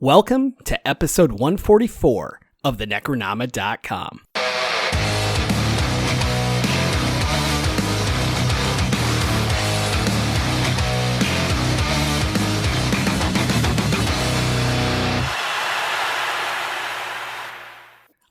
Welcome to episode 144 of the Necronama.com.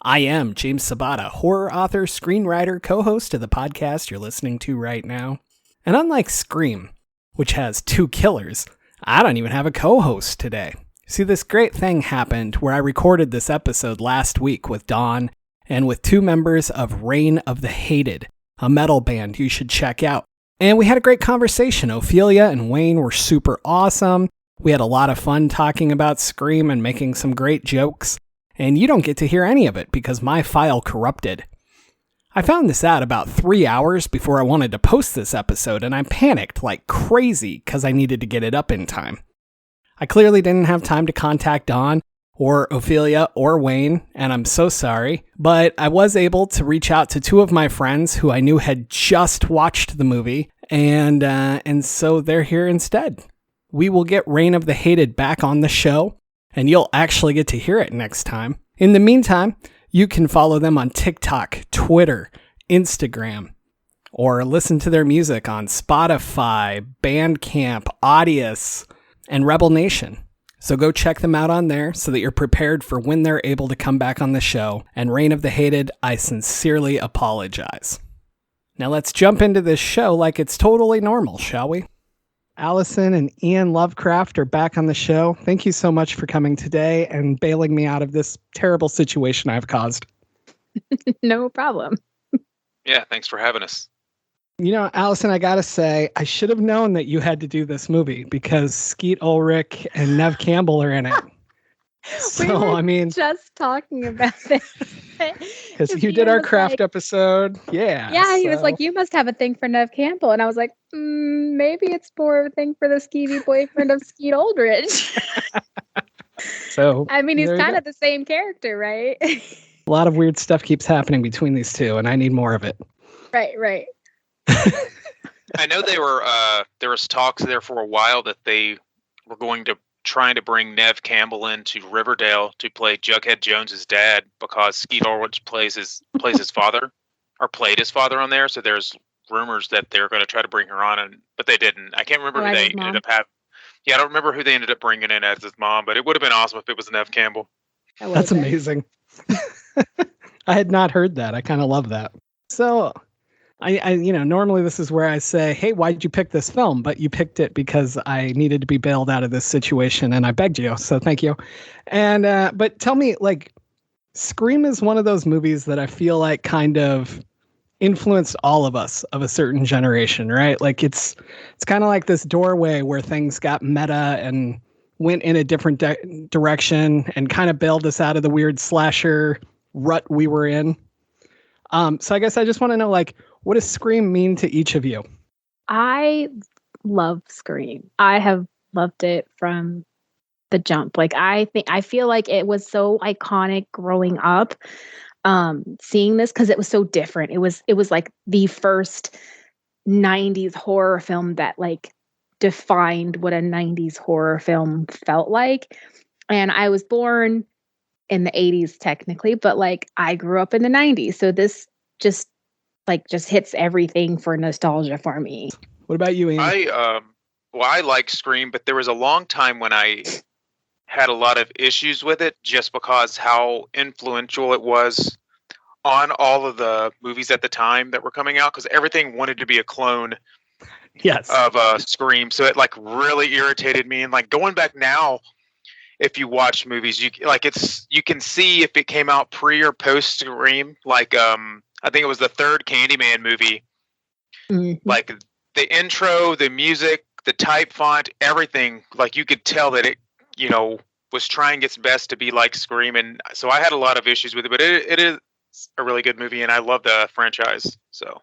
I am James Sabata, horror author, screenwriter, co-host of the podcast you're listening to right now. And unlike Scream, which has two killers, I don't even have a co-host today. See, this great thing happened where I recorded this episode last week with Dawn and with two members of Reign of the Hated, a metal band you should check out. And we had a great conversation. Ophelia and Wayne were super awesome. We had a lot of fun talking about Scream and making some great jokes. And you don't get to hear any of it because my file corrupted. I found this out about 3 hours before I wanted to post this episode, and I panicked like crazy because I needed to get it up in time. I clearly didn't have time to contact Dawn or Ophelia or Wayne, and I'm so sorry, but I was able to reach out to two of my friends who I knew had just watched the movie, and so they're here instead. We will get Reign of the Hated back on the show, and you'll actually get to hear it next time. In the meantime, you can follow them on TikTok, Twitter, Instagram, or listen to their music on Spotify, Bandcamp, Audius, and Rebel Nation. So go check them out on there so that you're prepared for when they're able to come back on the show. And Reign of the Hated, I sincerely apologize. Now let's jump into this show like it's totally normal, shall we? Allison and Ian Lovecraft are back on the show. Thank you so much for coming today and bailing me out of this terrible situation I've caused. No problem. Yeah, thanks for having us. You know, Allison, I gotta say, I should have known that you had to do this movie because Skeet Ulrich and Nev Campbell are in it. Just talking about this. Because you did our craft episode. Yeah. Yeah, he was like, you must have a thing for Nev Campbell. And I was like, maybe it's more of a thing for the skeevy boyfriend of Skeet Ulrich. So, I mean, he's kind of the same character, right? A lot of weird stuff keeps happening between these two, and I need more of it. Right. I know there was talks there for a while that they were trying to bring Nev Campbell into Riverdale to play Jughead Jones's dad because Skeet Ulrich plays his father, or played his father on there. So there's rumors that they're going to try to bring her on, but they didn't. I can't remember who they ended up having. Yeah, I don't remember who they ended up bringing in as his mom, but it would have been awesome if it was Nev Campbell. That's amazing. I had not heard that. I kind of love that. So I normally this is where I say, hey, why did you pick this film? But you picked it because I needed to be bailed out of this situation, and I begged you, so thank you. And but tell me, like, Scream is one of those movies that I feel like kind of influenced all of us of a certain generation, right? Like it's kind of like this doorway where things got meta and went in a different direction and kind of bailed us out of the weird slasher rut we were in. So I guess I just want to know, like, what does Scream mean to each of you? I love Scream. I have loved it from the jump. Like, I feel like it was so iconic growing up, seeing this because it was so different. It was like the first 90s horror film that like defined what a 90s horror film felt like. And I was born in the 80s technically, but like I grew up in the 90s. So this just hits everything for nostalgia for me. What about you, Ian? I like Scream, but there was a long time when I had a lot of issues with it just because how influential it was on all of the movies at the time that were coming out, because everything wanted to be a clone of Scream. So it like really irritated me. And like going back now, if you watch movies, you can see if it came out pre or post Scream. Like I think it was the third Candyman movie. Mm-hmm. Like the intro, the music, the type font, everything. Like you could tell that it, was trying its best to be like Scream, and so I had a lot of issues with it. But it is a really good movie, and I love the franchise. So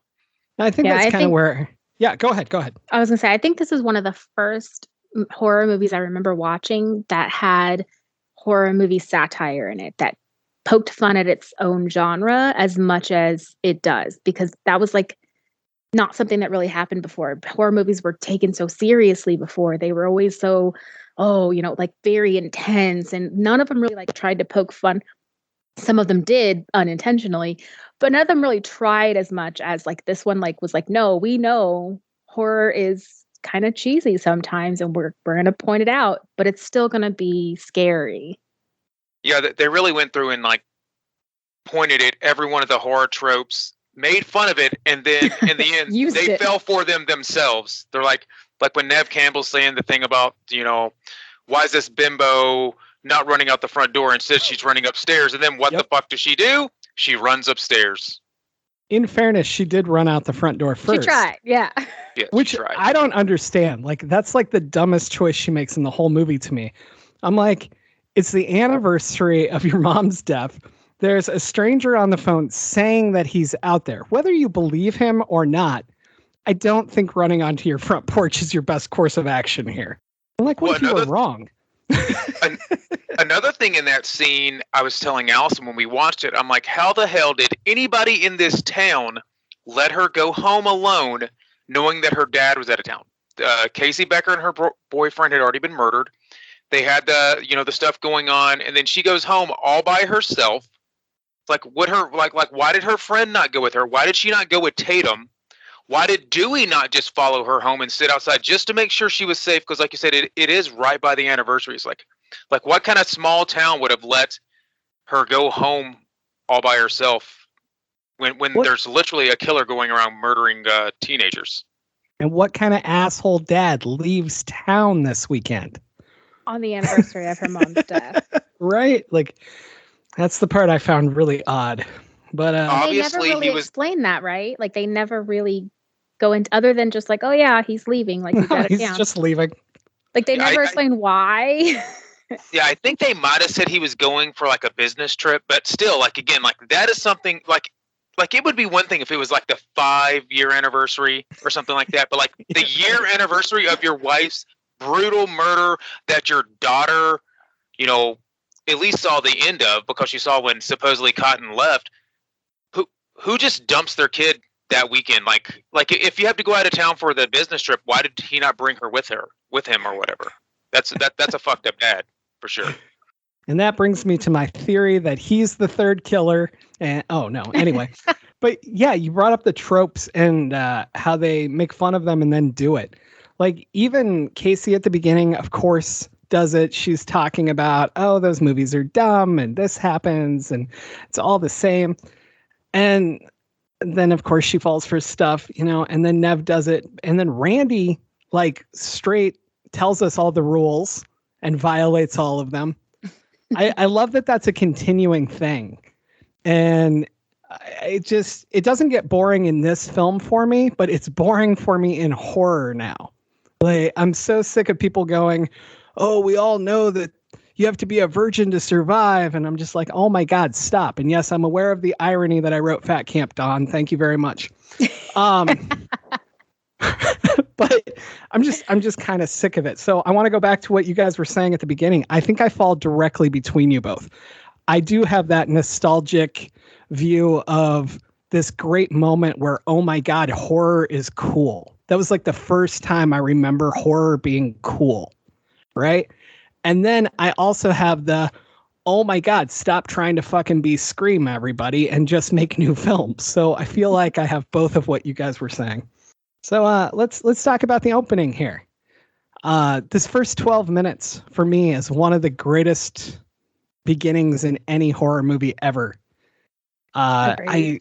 I think that's kind of where. Yeah, go ahead. I was gonna say, I think this is one of the first horror movies I remember watching that had horror movie satire in it, that poked fun at its own genre as much as it does, because that was like not something that really happened before. Horror movies were taken so seriously before. They were always so oh, like very intense, and none of them really like tried to poke fun. Some of them did unintentionally, but none of them really tried as much as like this one like was like, no, we know horror is kind of cheesy sometimes, and we're going to point it out, but it's still going to be scary. Yeah, they really went through and like pointed at every one of the horror tropes, made fun of it, and then in the end they fell for them themselves. They're like when Nev Campbell's saying the thing about, why is this bimbo not running out the front door? Instead, she's running upstairs. And then what the fuck does she do? She runs upstairs. In fairness, she did run out the front door first. She tried, yeah. Which I don't understand. Like, that's like the dumbest choice she makes in the whole movie to me. I'm like, it's the anniversary of your mom's death. There's a stranger on the phone saying that he's out there. Whether you believe him or not, I don't think running onto your front porch is your best course of action here. I'm like, what if you were wrong? Another thing in that scene, I was telling Allison when we watched it, I'm like, how the hell did anybody in this town let her go home alone knowing that her dad was out of town? Casey Becker and her boyfriend had already been murdered. They had the stuff going on, and then she goes home all by herself. Like, why did her friend not go with her? Why did she not go with Tatum? Why did Dewey not just follow her home and sit outside just to make sure she was safe? Because like you said, it is right by the anniversary. It's like what kind of small town would have let her go home all by herself when there's literally a killer going around murdering teenagers? And what kind of asshole dad leaves town this weekend? On the anniversary of her mom's death. Right? Like, that's the part I found really odd. But obviously they never really explain that, right? Like, they never really go into, other than just like, oh yeah, he's leaving. Like, he's just leaving. Like, they never explain why. Yeah, I think they might have said he was going for like a business trip, but still, like, again, like that is something like it would be one thing if it was like the 5-year anniversary or something like that, but like the year anniversary of your wife's brutal murder that your daughter, at least saw the end of because she saw when supposedly Cotton left. Who just dumps their kid that weekend? Like if you have to go out of town for the business trip, why did he not bring her with him or whatever? That's a fucked up dad for sure. And that brings me to my theory that he's the third killer. And anyway. But yeah, you brought up the tropes and how they make fun of them and then do it. Like, even Casey at the beginning, of course, does it. She's talking about, oh, those movies are dumb and this happens and it's all the same. And then, of course, she falls for stuff, and then Nev does it. And then Randy, like, straight tells us all the rules and violates all of them. I love that that's a continuing thing. And it doesn't get boring in this film for me, but it's boring for me in horror now. Like, I'm so sick of people going, oh, we all know that you have to be a virgin to survive. And I'm just like, oh my God, stop. And yes, I'm aware of the irony that I wrote Fat Camp Dawn. Thank you very much. But I'm just kind of sick of it. So I want to go back to what you guys were saying at the beginning. I think I fall directly between you both. I do have that nostalgic view of this great moment where, oh my God, horror is cool. That was like the first time I remember horror being cool. Right. And then I also have the, oh my God, stop trying to fucking be Scream, everybody, and just make new films. So I feel like I have both of what you guys were saying. So let's talk about the opening here. This first 12 minutes for me is one of the greatest beginnings in any horror movie ever. I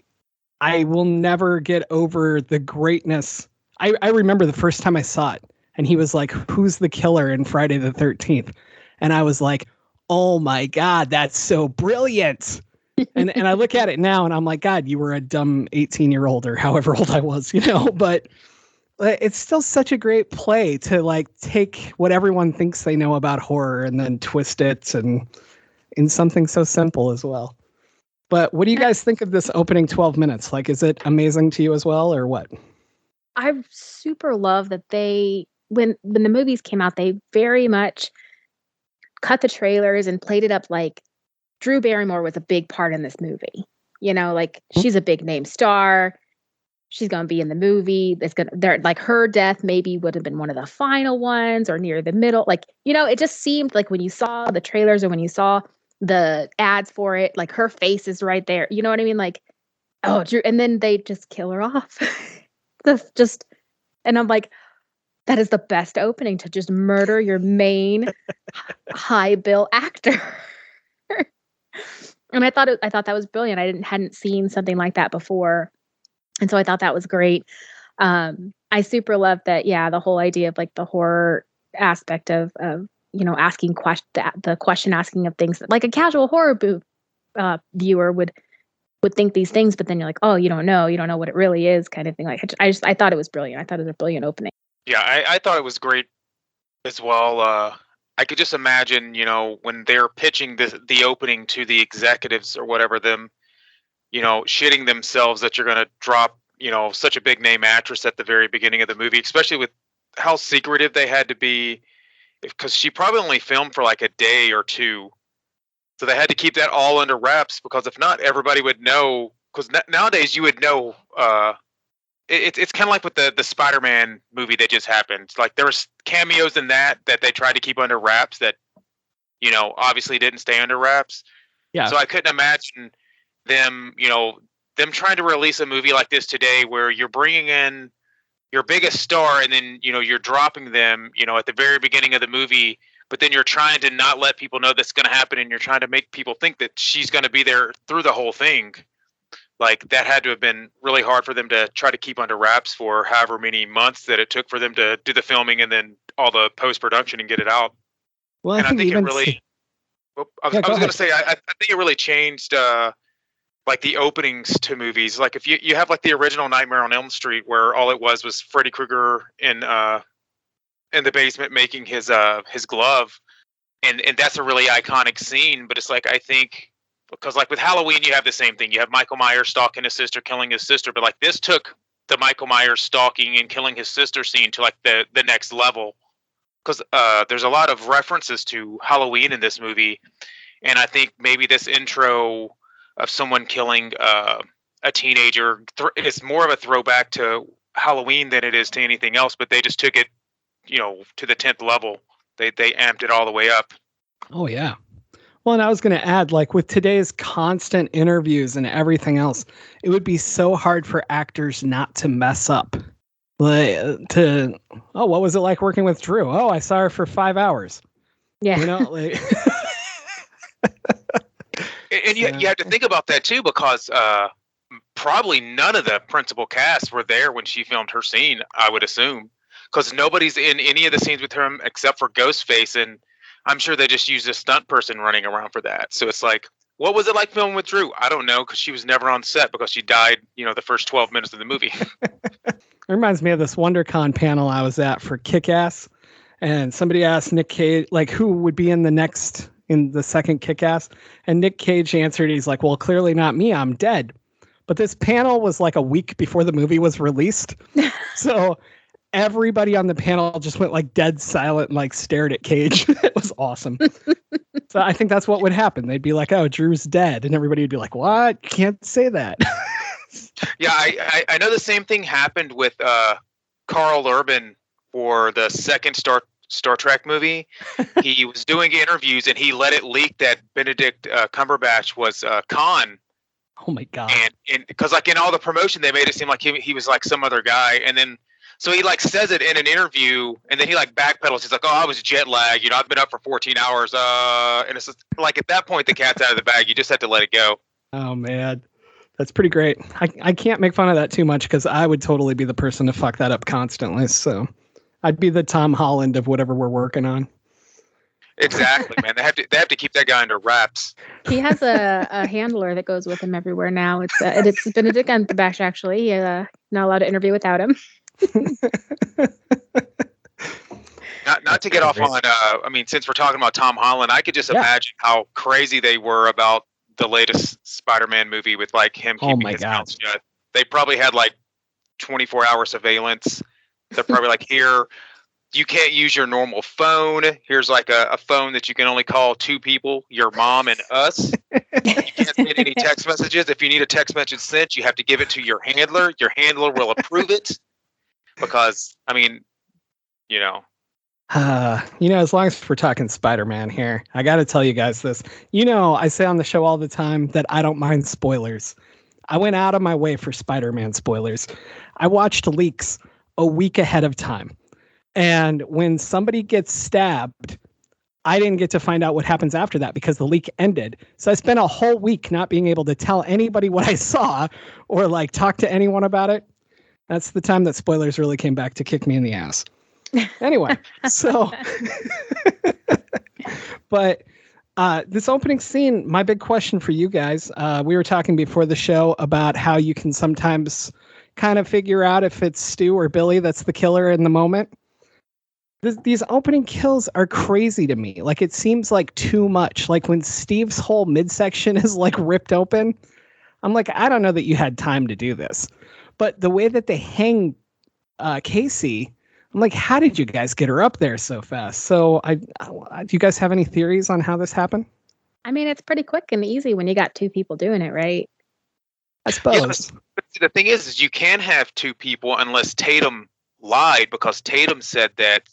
will never get over the greatness. I remember the first time I saw it, and he was like, who's the killer in Friday the 13th? And I was like, oh my God, that's so brilliant. And I look at it now and I'm like, God, you were a dumb 18-year-old or however old I was, but it's still such a great play to like take what everyone thinks they know about horror and then twist it and in something so simple as well. But what do you guys think of this opening 12 minutes? Like, is it amazing to you as well, or what? I super love that when the movies came out, they very much cut the trailers and played it up like Drew Barrymore was a big part in this movie. Like, she's a big name star. she's gonna be in the movie. They're like her death maybe would have been one of the final ones or near the middle. Like, it just seemed like when you saw the trailers or when you saw the ads for it, like her face is right there. You know what I mean? Like, oh, Drew, and then they just kill her off. And I'm like, that is the best opening, to just murder your main high bill actor. And I thought that was brilliant. I hadn't seen something like that before. And so I thought that was great. I super love that. Yeah. The whole idea of like the horror aspect of asking the question asking of things that, like, a casual horror viewer would think these things, but then you're like, oh, you don't know what it really is, kind of thing. Like, I thought it was brilliant. I thought it was a brilliant opening. Yeah, I thought it was great as well. I could just imagine, when they're pitching the opening to the executives or whatever, them, shitting themselves that you're going to drop, such a big name actress at the very beginning of the movie, especially with how secretive they had to be, because she probably only filmed for like a day or two. So they had to keep that all under wraps, because if not, everybody would know. Because nowadays you would know. It's kind of like with the Spider-Man movie that just happened. Like, there was cameos in that they tried to keep under wraps that, obviously didn't stay under wraps. Yeah. So I couldn't imagine them, them trying to release a movie like this today, where you're bringing in your biggest star and then, you're dropping them, at the very beginning of the movie. But then you're trying to not let people know that's going to happen, and you're trying to make people think that she's going to be there through the whole thing. Like, that had to have been really hard for them to try to keep under wraps for however many months that it took for them to do the filming and then all the post-production and get it out. Well, and I think it really... I was going to say, I think it really changed, like, the openings to movies. Like, if you have, like, the original Nightmare on Elm Street, where all it was Freddy Krueger in the basement making his glove, and that's a really iconic scene. But it's like, I think, because like with Halloween you have the same thing. You have Michael Myers stalking his sister, killing his sister, but like this took the Michael Myers stalking and killing his sister scene to like the next level, because there's a lot of references to Halloween in this movie. And I think maybe this intro of someone killing a teenager is more of a throwback to Halloween than it is to anything else, but they just took it to the 10th level. They amped it all the way up. Oh, yeah. Well, and I was going to add, like, with today's constant interviews and everything else, it would be so hard for actors not to mess up. Like, what was it like working with Drew? Oh, I saw her for 5 hours. Yeah. Like... and you have to think about that too, because probably none of the principal cast were there when she filmed her scene, I would assume. Because nobody's in any of the scenes with him except for Ghostface, and I'm sure they just used a stunt person running around for that. So it's like, what was it like filming with Drew? I don't know, because she was never on set because she died, the first 12 minutes of the movie. It reminds me of this WonderCon panel I was at for Kick-Ass, and somebody asked Nick Cage, like, who would be in the second Kick-Ass, and Nick Cage answered, he's like, well, clearly not me, I'm dead. But this panel was like a week before the movie was released. So everybody on the panel just went like dead silent and like stared at Cage. It was awesome. So I think that's what would happen. They'd be like, oh, Drew's dead. And everybody would be like, what? Can't say that. Yeah, I know the same thing happened with Carl Urban for the second Star Trek movie. He was doing interviews and he let it leak that Benedict Cumberbatch was Khan. Oh my God. And because like in all the promotion, they made it seem like he was like some other guy. And then, so he like says it in an interview, and then he like backpedals. He's like, "Oh, I was jet lagged. I've been up for 14 hours." And it's just, like at that point, the cat's out of the bag. You just have to let it go. Oh man, that's pretty great. I can't make fun of that too much because I would totally be the person to fuck that up constantly. So I'd be the Tom Holland of whatever we're working on. Exactly, man. They have to keep that guy under wraps. He has a handler that goes with him everywhere now. It's Benedict Cumberbatch actually. He's not allowed to interview without him. Not to get off on since we're talking about Tom Holland, I could just imagine how crazy they were about the latest Spider-Man movie with like him keeping his mouth shut. They probably had like 24-hour surveillance. They're probably like, here, you can't use your normal phone. Here's like a phone that you can only call 2 people, your mom and us. You can't send any text messages. If you need a text message sent, you have to give it to your handler. Your handler will approve it. Because, I mean, you know. As long as we're talking Spider-Man here, I got to tell you guys this. I say on the show all the time that I don't mind spoilers. I went out of my way for Spider-Man spoilers. I watched leaks a week ahead of time. And when somebody gets stabbed, I didn't get to find out what happens after that because the leak ended. So I spent a whole week not being able to tell anybody what I saw or like talk to anyone about it. That's the time that spoilers really came back to kick me in the ass. Anyway, so, but this opening scene, my big question for you guys, we were talking before the show about how you can sometimes kind of figure out if it's Stu or Billy that's the killer in the moment. These opening kills are crazy to me. Like, it seems like too much. Like when Steve's whole midsection is like ripped open, I'm like, I don't know that you had time to do this. But the way that they hang Casey, I'm like, how did you guys get her up there so fast? So do you guys have any theories on how this happened? I mean, it's pretty quick and easy when you got 2 people doing it, right? I suppose. But the thing is you can have 2 people unless Tatum lied, because Tatum said that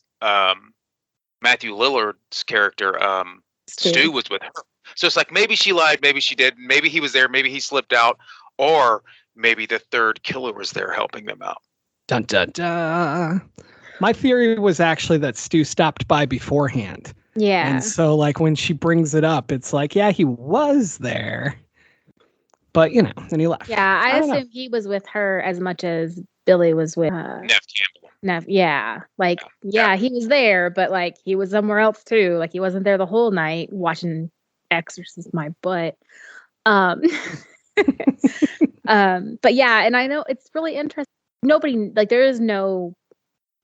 Matthew Lillard's character, Stu, was with her. So it's like maybe she lied, maybe she did, maybe he was there, maybe he slipped out, or maybe the third killer was there helping them out. Dun, dun, dun. My theory was actually that Stu stopped by beforehand. Yeah. And so, like, when she brings it up, it's like, yeah, he was there. But, then he left. Yeah, I assume he was with her as much as Billy was with Neff Campbell. Yeah. Like, yeah, he was there, but, like, he was somewhere else, too. Like, he wasn't there the whole night watching Exorcist My Butt. But, yeah, and I know it's really interesting. Nobody, like, there is no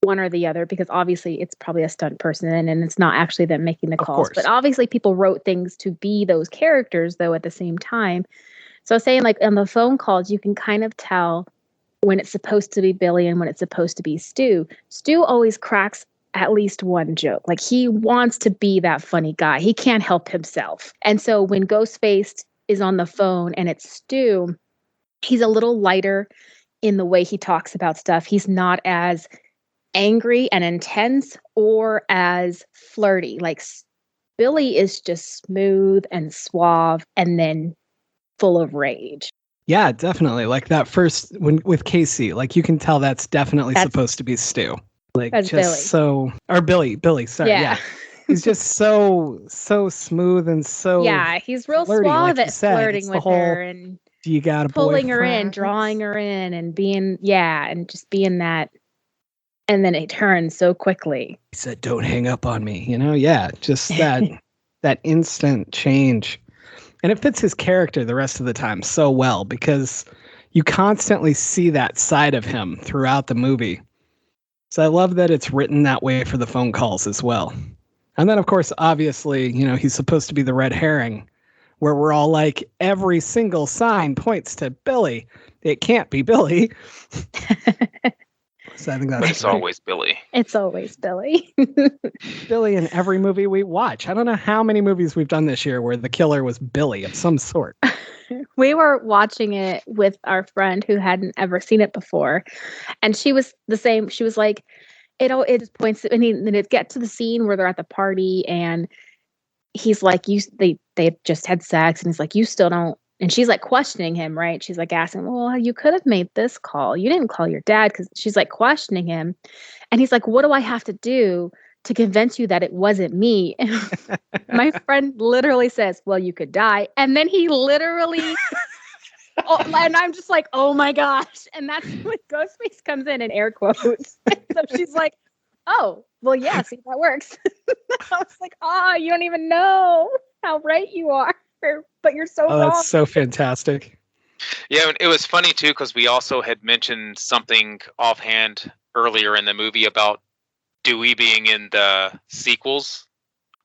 one or the other, because obviously it's probably a stunt person and it's not actually them making the calls. But obviously people wrote things to be those characters, though, at the same time. So saying, like, on the phone calls, you can kind of tell when it's supposed to be Billy and when it's supposed to be Stu. Stu always cracks at least one joke. Like, he wants to be that funny guy. He can't help himself. And so when Ghostface is on the phone and it's Stu, he's a little lighter in the way he talks about stuff. He's not as angry and intense or as flirty. Like, Billy is just smooth and suave and then full of rage. Yeah, definitely. Like that first with Casey, like you can tell that's definitely supposed to be Stu. Like, that's just Billy. Billy, sorry. Yeah. He's just so smooth and so he's real flirty, suave like at flirting with her and you got a pulling her boyfriend? in, drawing her in, and being and just being that. And then it turns so quickly. He said, "Don't hang up on me." Just that instant change. And it fits his character the rest of the time so well, because you constantly see that side of him throughout the movie. So I love that it's written that way for the phone calls as well. And then, of course, obviously, he's supposed to be the red herring, where we're all like, every single sign points to Billy. It can't be Billy. So I think it's always Billy. It's always Billy. Billy in every movie we watch. I don't know how many movies we've done this year where the killer was Billy of some sort. We were watching it with our friend who hadn't ever seen it before. And she was the same. She was like, it just points to, and then it gets to the scene where they're at the party and he's like, they just had sex, and he's like, you still don't. And she's like questioning him, right? She's like asking, well, you could have made this call. You didn't call your dad, because she's like questioning him. And he's like, what do I have to do to convince you that it wasn't me? And my friend literally says, well, you could die. And then he literally, and I'm just like, oh my gosh. And that's when Ghostface comes in air quotes. So she's like, oh, well, yeah, see, that works. I was like, you don't even know how right you are. But you're so wrong. That's so fantastic. Yeah, and it was funny too, because we also had mentioned something offhand earlier in the movie about Dewey being in the sequels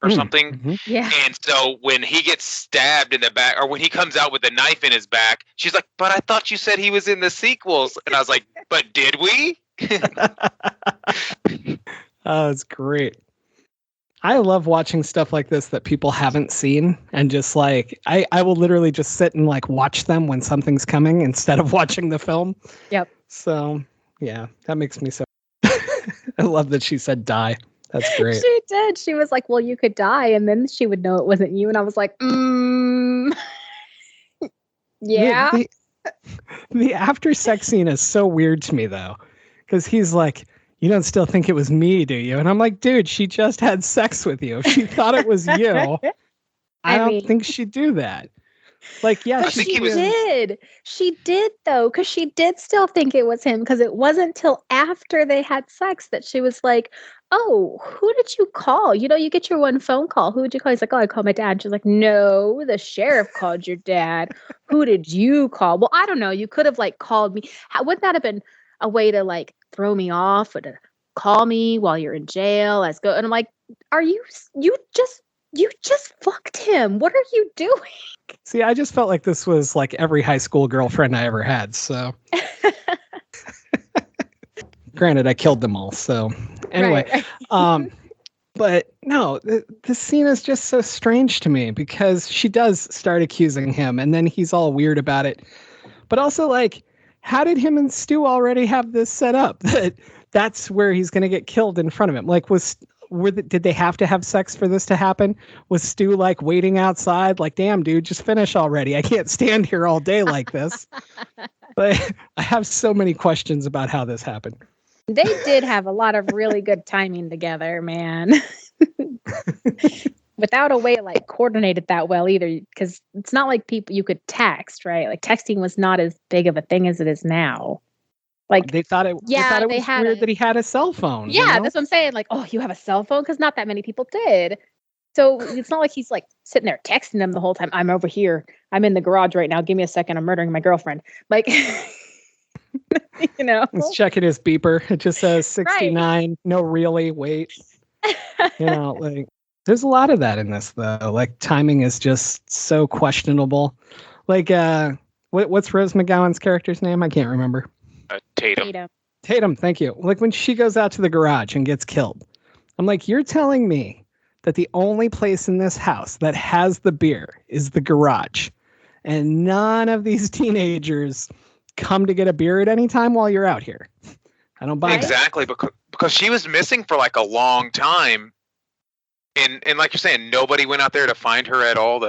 or something. Mm-hmm. Yeah. And so when he gets stabbed in the back, or when he comes out with the knife in his back, she's like, but I thought you said he was in the sequels. And I was like, but did we? Oh, it's great. I love watching stuff like this that people haven't seen, and just like I will literally just sit and like watch them when something's coming instead of watching the film. Yep. So yeah, that makes me so. I love that she said die. That's great. She did. She was like, "Well, you could die, and then she would know it wasn't you." And I was like, yeah. The after sex scene is so weird to me though, because he's like, "You don't still think it was me, do you?" And I'm like, "Dude, she just had sex with you. If she thought it was you, I don't think she'd do that." Like, yeah, but she did. She did though, because she did still think it was him. Because it wasn't till after they had sex that she was like, "Oh, who did you call? You know, you get your one phone call. Who did you call?" He's like, "Oh, I called my dad." She's like, "No, the sheriff called your dad. Who did you call?" Well, I don't know. You could have like called me. Wouldn't that have been a way to like throw me off, or to call me while you're in jail? Let's go. And I'm like, "Are you just fucked him. What are you doing?" See, I just felt like this was like every high school girlfriend I ever had. So, granted, I killed them all. So, anyway, right. But no, this scene is just so strange to me because she does start accusing him, and then he's all weird about it. But also, like, how did him and Stu already have this set up that's where he's going to get killed in front of him? Like, did they have to have sex for this to happen? Was Stu like waiting outside? Like, damn, dude, just finish already. I can't stand here all day like this. But I have so many questions about how this happened. They did have a lot of really good timing together, man. Without a way to like coordinate it that well either, because it's not like people you could text, right? Like texting was not as big of a thing as it is now. Like they thought it was weird that he had a cell phone. Yeah, you know? that's what I'm saying. Like, oh, you have a cell phone? Because not that many people did. So it's not like he's like sitting there texting them the whole time. "I'm over here. I'm in the garage right now. Give me a second. I'm murdering my girlfriend." Like, you know. He's checking his beeper. It just says 69. Right. No, really, wait. You know, like there's a lot of that in this though. Like timing is just so questionable. Like, what's Rose McGowan's character's name? I can't remember. Tatum, thank you. Like when she goes out to the garage and gets killed, I'm like, you're telling me that the only place in this house that has the beer is the garage, and none of these teenagers come to get a beer at any time while you're out here? I don't buy exactly that. because she was missing for like a long time, and like you're saying, nobody went out there to find her at all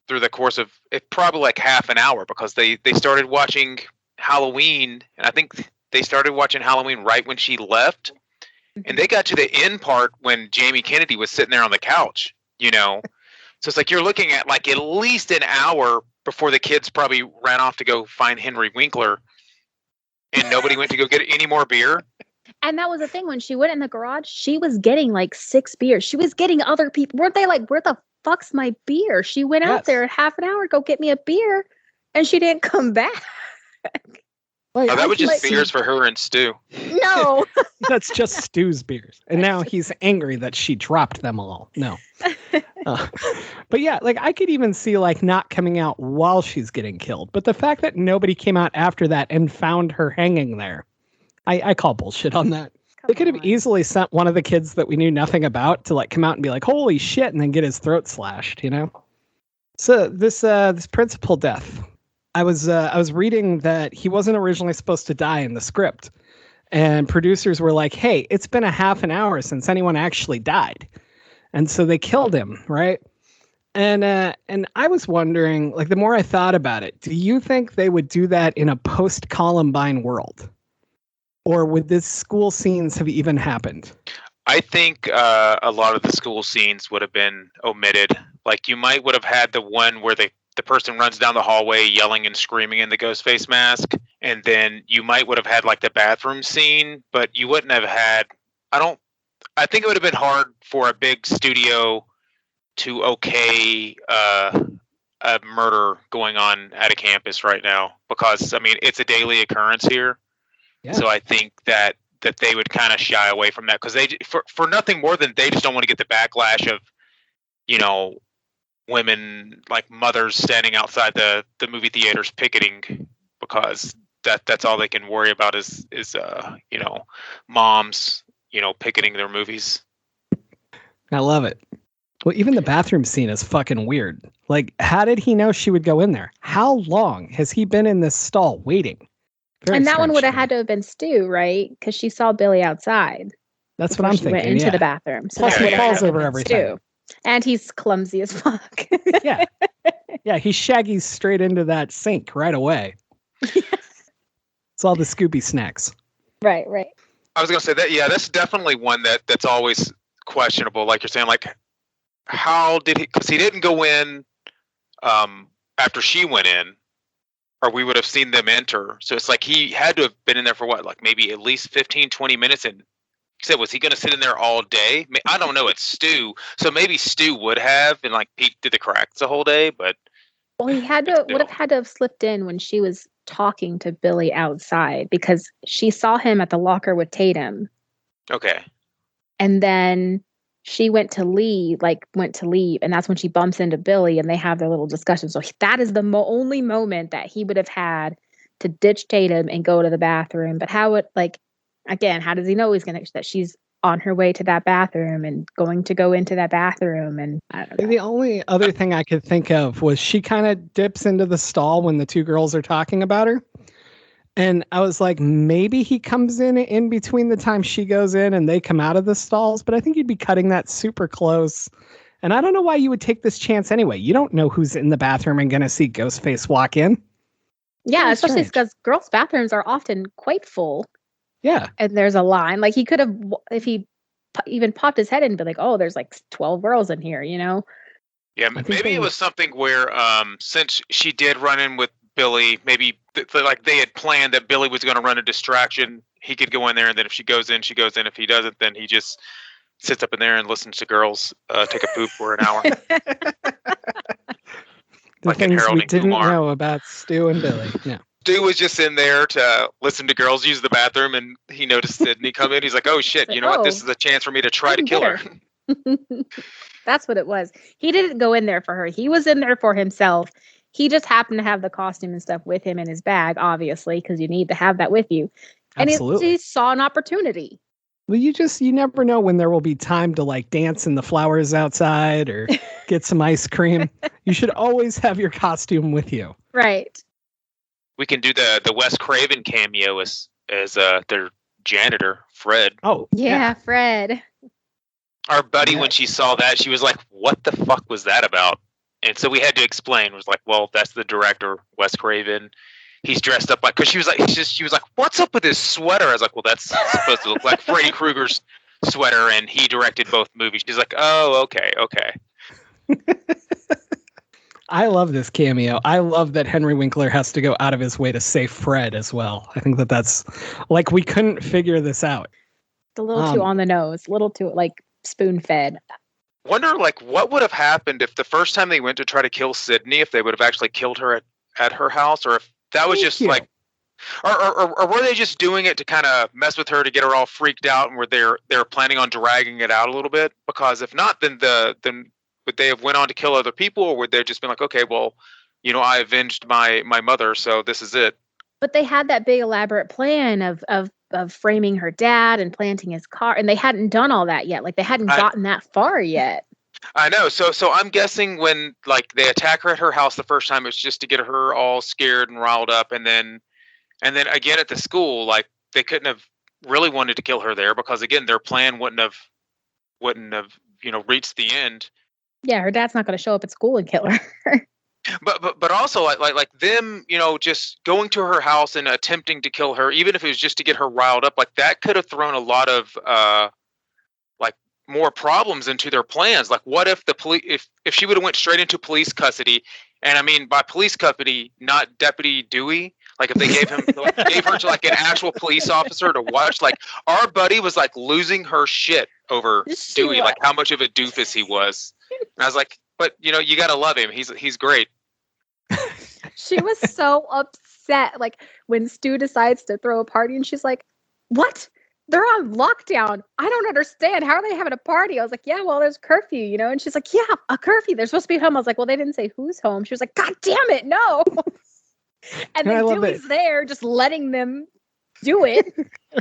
through the course of probably like half an hour, because they started watching Halloween, and I think they started watching Halloween right when she left, and they got to the end part when Jamie Kennedy was sitting there on the couch, you know. So it's like you're looking at like at least an hour before the kids probably ran off to go find Henry Winkler, and nobody went to go get any more beer. And that was the thing, when she went in the garage, she was getting like 6 beers. She was getting other people. Weren't they like, "Where the fuck's my beer?" She went out there in half an hour to go get me a beer, and she didn't come back. Like, that was just beers for her and Stu. No. That's just Stu's beers. And now he's angry that she dropped them all. No. But yeah, like I could even see like not coming out while she's getting killed. But the fact that nobody came out after that and found her hanging there, I call bullshit on that. They could have easily sent one of the kids that we knew nothing about to like come out and be like, "Holy shit," and then get his throat slashed, you know? So this principal death, I was reading that he wasn't originally supposed to die in the script, and producers were like, "Hey, it's been a half an hour since anyone actually died," and so they killed him, right? And I was wondering, like, the more I thought about it, do you think they would do that in a post-Columbine world, or would this school scenes have even happened? I think a lot of the school scenes would have been omitted. Like you might would have had the one where the person runs down the hallway yelling and screaming in the ghost face mask, and then you might would have had like the bathroom scene, but you wouldn't have had, I think it would have been hard for a big studio to okay a murder going on at a campus right now, because I mean it's a daily occurrence here. Yeah. So I think that they would kind of shy away from that, because they for nothing more than they just don't want to get the backlash of, you know, women, like mothers standing outside the movie theaters picketing, because that's all they can worry about is you know, moms picketing their movies. I love it. Well, even the bathroom scene is fucking weird. Like, how did he know she would go in there? How long has he been in this stall waiting? And that one would have had to have been Stu, right? Because she saw Billy outside. That's what I'm thinking. Went into the bathroom. So plus, he falls over every time. And he's clumsy as fuck. Yeah. Yeah, he shaggies straight into that sink right away. It's all the Scooby snacks. Right. I was going to say that, yeah, that's definitely one that's always questionable. Like you're saying, like, how did he, because he didn't go in after she went in, or we would have seen them enter. So it's like he had to have been in there for what, like maybe at least 15, 20 minutes. And he said, was he going to sit in there all day? I don't know. It's Stu. So maybe Stu would have and like peeked through the cracks the whole day, but. Well, he would have had to have slipped in when she was talking to Billy outside because she saw him at the locker with Tatum. Okay. And then she went to leave, and that's when she bumps into Billy and they have their little discussion. So that is the only moment that he would have had to ditch Tatum and go to the bathroom. But how does he know that she's on her way to that bathroom and going to go into that bathroom? And I don't know. The only other thing I could think of was she kind of dips into the stall when the two girls are talking about her. And I was like, maybe he comes in between the time she goes in and they come out of the stalls. But I think you'd be cutting that super close. And I don't know why you would take this chance anyway. You don't know who's in the bathroom and going to see Ghostface walk in. Yeah, especially because girls' bathrooms are often quite full. Yeah. And there's a line. Like he could have, if he even popped his head in and be like, oh, there's like 12 girls in here, Yeah, maybe it was something where since she did run in with Billy, maybe like they had planned that Billy was going to run a distraction. He could go in there, and then if she goes in, she goes in. If he doesn't, then he just sits up in there and listens to girls take a poop for an hour. The things we didn't know about Stu and Billy. Yeah. Stu was just in there to listen to girls use the bathroom, and he noticed Sydney come in. He's like, oh, shit, you know what? This is a chance for me to try to kill her. That's what it was. He didn't go in there for her. He was in there for himself. He just happened to have the costume and stuff with him in his bag, obviously, because you need to have that with you. And he saw an opportunity. Well, you never know when there will be time to like dance in the flowers outside or get some ice cream. You should always have your costume with you. Right. We can do the Wes Craven cameo as their janitor, Fred. Oh, yeah, Fred. Our buddy, when she saw that, she was like, what the fuck was that about? And so we had to explain. It was like, well, that's the director, Wes Craven. He's dressed up like, because she was like, what's up with his sweater? I was like, well, that's supposed to look like Freddy Krueger's sweater, and he directed both movies. She's like, oh, okay. I love this cameo. I love that Henry Winkler has to go out of his way to save Fred as well. I think that's like, we couldn't figure this out. It's a little too on the nose, a little too like spoon-fed. Wonder like what would have happened if the first time they went to try to kill Sydney, if they would have actually killed her at her house, or if that was just like, or were they just doing it to kind of mess with her to get her all freaked out, and were they're planning on dragging it out a little bit? Because if not, then would they have went on to kill other people, or would they have just been like, okay, well, I avenged my mother, so this is it? But they had that big elaborate plan of framing her dad and planting his car, and they hadn't done all that yet. Like they hadn't gotten that far yet. I know. So I'm guessing when like they attack her at her house the first time, it's just to get her all scared and riled up, and then again at the school, like they couldn't have really wanted to kill her there because again their plan wouldn't have reached the end. Yeah, her dad's not going to show up at school and kill her. But also like them, just going to her house and attempting to kill her, even if it was just to get her riled up, like that could have thrown a lot of like more problems into their plans. Like, what if the police, if she would have went straight into police custody, and I mean by police custody, not Deputy Dewey. Like if they gave her to like an actual police officer to watch, like our buddy was like losing her shit over Dewey, like how much of a doofus he was. And I was like, but you gotta love him. He's great. She was so upset. Like when Stu decides to throw a party and she's like, what? They're on lockdown. I don't understand. How are they having a party? I was like, yeah, well, there's curfew, And she's like, yeah, a curfew. They're supposed to be home. I was like, well, they didn't say who's home. She was like, God damn it, no. And then Dewey's there just letting them do it.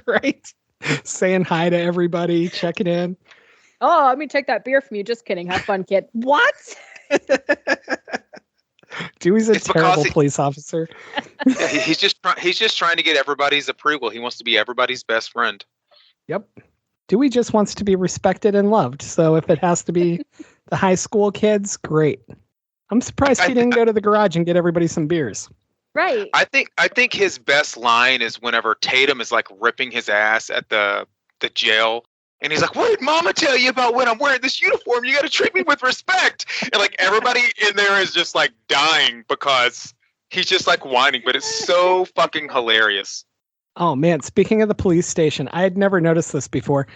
Right. saying hi to everybody, checking in. Oh, let me take that beer from you. Just kidding. Have fun, kid. What? Dewey's a It's because terrible police officer. Yeah, he's just trying to get everybody's approval. He wants to be everybody's best friend. Yep. Dewey just wants to be respected and loved. So if it has to be the high school kids, great. I'm surprised he didn't go to the garage and get everybody some beers. Right. I think his best line is whenever Tatum is like ripping his ass at the jail. And he's like, what did mama tell you about when I'm wearing this uniform? You got to treat me with respect. And like everybody in there is just like dying because he's just like whining, but it's so fucking hilarious. Oh man, speaking of the police station, I had never noticed this before.